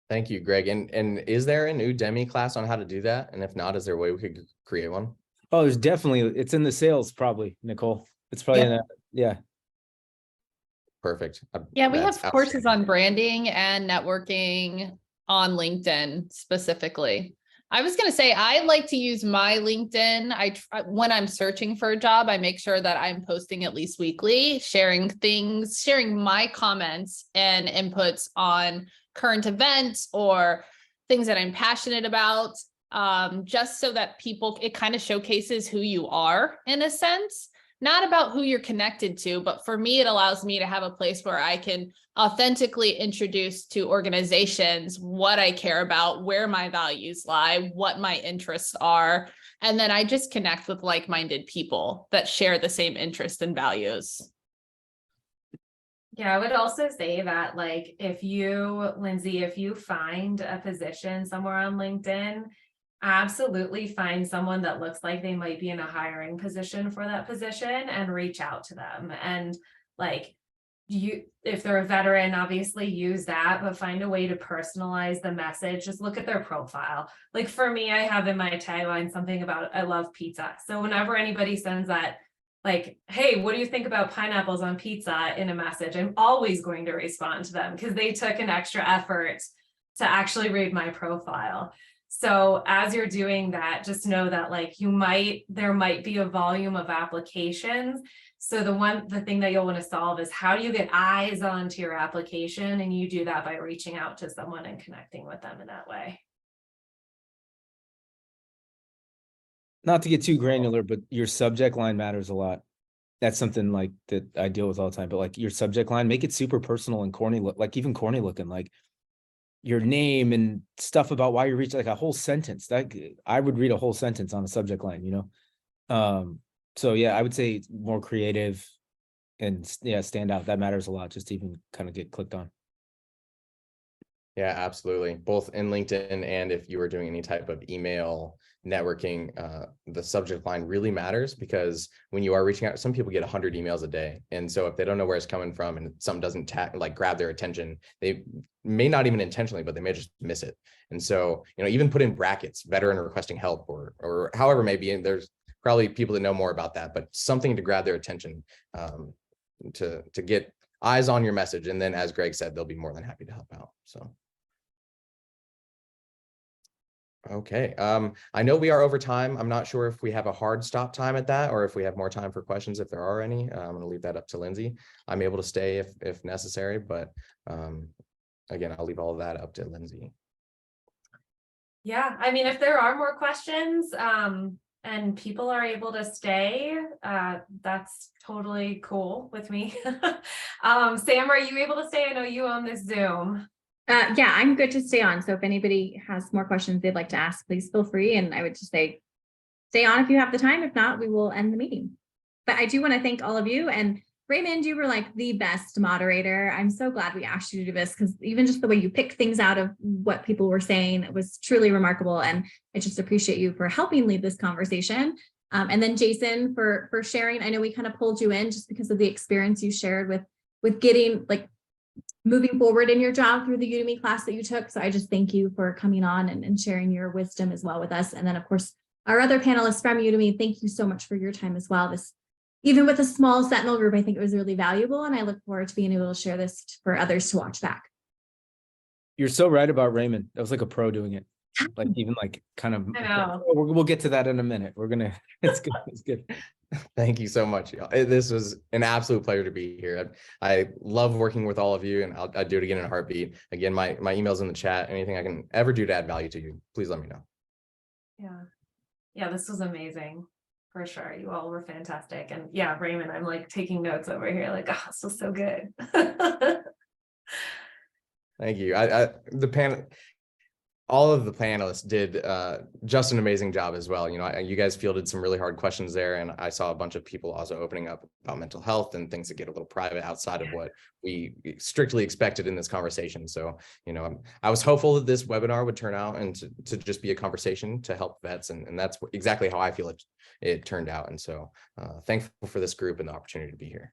Thank you, Greg. And is there an Udemy class on how to do that? And if not, is there a way we could create one? Oh, there's definitely, it's in the sales probably, Nicole. It's probably in that. Yeah. Perfect. Yeah, we have That's courses on branding and networking on LinkedIn specifically. I was going to say, I like to use my LinkedIn. When I'm searching for a job, I make sure that I'm posting at least weekly, sharing things, sharing my comments and inputs on current events or things that I'm passionate about, just so that it kind of showcases who you are in a sense. Not about who you're connected to, but for me, it allows me to have a place where I can authentically introduce to organizations what I care about, where my values lie, what my interests are. And then I just connect with like-minded people that share the same interests and values. Yeah, I would also say that like Lindsay, if you find a position somewhere on LinkedIn, absolutely find someone that looks like they might be in a hiring position for that position and reach out to them. And like if they're a veteran, obviously use that, but find a way to personalize the message. Just look at their profile. Like for me, I have in my tagline something about I love pizza. So whenever anybody sends that, like, hey, what do you think about pineapples on pizza in a message, I'm always going to respond to them because they took an extra effort to actually read my profile. So as you're doing that, just know that like there might be a volume of applications. So the thing that you'll want to solve is how do you get eyes onto your application? And you do that by reaching out to someone and connecting with them in that way. Not to get too granular, but your subject line matters a lot. That's something like that I deal with all the time, but like your subject line, make it super personal and corny, like even corny looking, like your name and stuff about why you reach, like a whole sentence. That I would read a whole sentence on a subject line, So yeah, I would say more creative, yeah, stand out. That matters a lot, just to even kind of get clicked on. Yeah, absolutely. Both in LinkedIn and if you were doing any type of email networking, the subject line really matters, because when you are reaching out, some people get 100 emails a day. And so if they don't know where it's coming from and something doesn't grab their attention, they may not even intentionally, but they may just miss it. And so, even put in brackets, veteran requesting help, or however it may be. And there's probably people that know more about that, but something to grab their attention, to get eyes on your message. And then, as Greg said, they'll be more than happy to help out. So. Okay. I know we are over time. I'm not sure if we have a hard stop time at that, or if we have more time for questions, if there are any. I'm going to leave that up to Lindsay. I'm able to stay if necessary, but again, I'll leave all of that up to Lindsay. Yeah, I mean, if there are more questions, and people are able to stay, that's totally cool with me. Sam, are you able to stay? I know you own this Zoom. Yeah, I'm good to stay on. So if anybody has more questions they'd like to ask, please feel free. And I would just say, stay on if you have the time. If not, we will end the meeting. But I do want to thank all of you. And Raymond, you were like the best moderator. I'm so glad we asked you to do this, because even just the way you pick things out of what people were saying, it was truly remarkable. And I just appreciate you for helping lead this conversation. And then Jason for sharing. I know we kind of pulled you in just because of the experience you shared with getting moving forward in your job through the Udemy class that you took. So I just thank you for coming on and sharing your wisdom as well with us. And then of course, our other panelists from Udemy, thank you so much for your time as well. Even with a small Sentinel group, I think it was really valuable. And I look forward to being able to share this for others to watch back. You're so right about Raymond. That was like a pro doing it. Kind of, I know. we'll get to that in a minute. It's good. It's good. Thank you so much. This was an absolute pleasure to be here. I love working with all of you, and I'd do it again in a heartbeat. Again, my email's in the chat. Anything I can ever do to add value to you, please let me know. Yeah, this was amazing for sure. You all were fantastic. And yeah, Raymond, I'm like taking notes over here, like, oh, this was so good. Thank you. All of the panelists did just an amazing job as well. You guys fielded some really hard questions there, and I saw a bunch of people also opening up about mental health and things that get a little private outside of what we strictly expected in this conversation. So, I was hopeful that this webinar would turn out and to just be a conversation to help vets, and that's exactly how I feel it turned out. And so, thankful for this group and the opportunity to be here.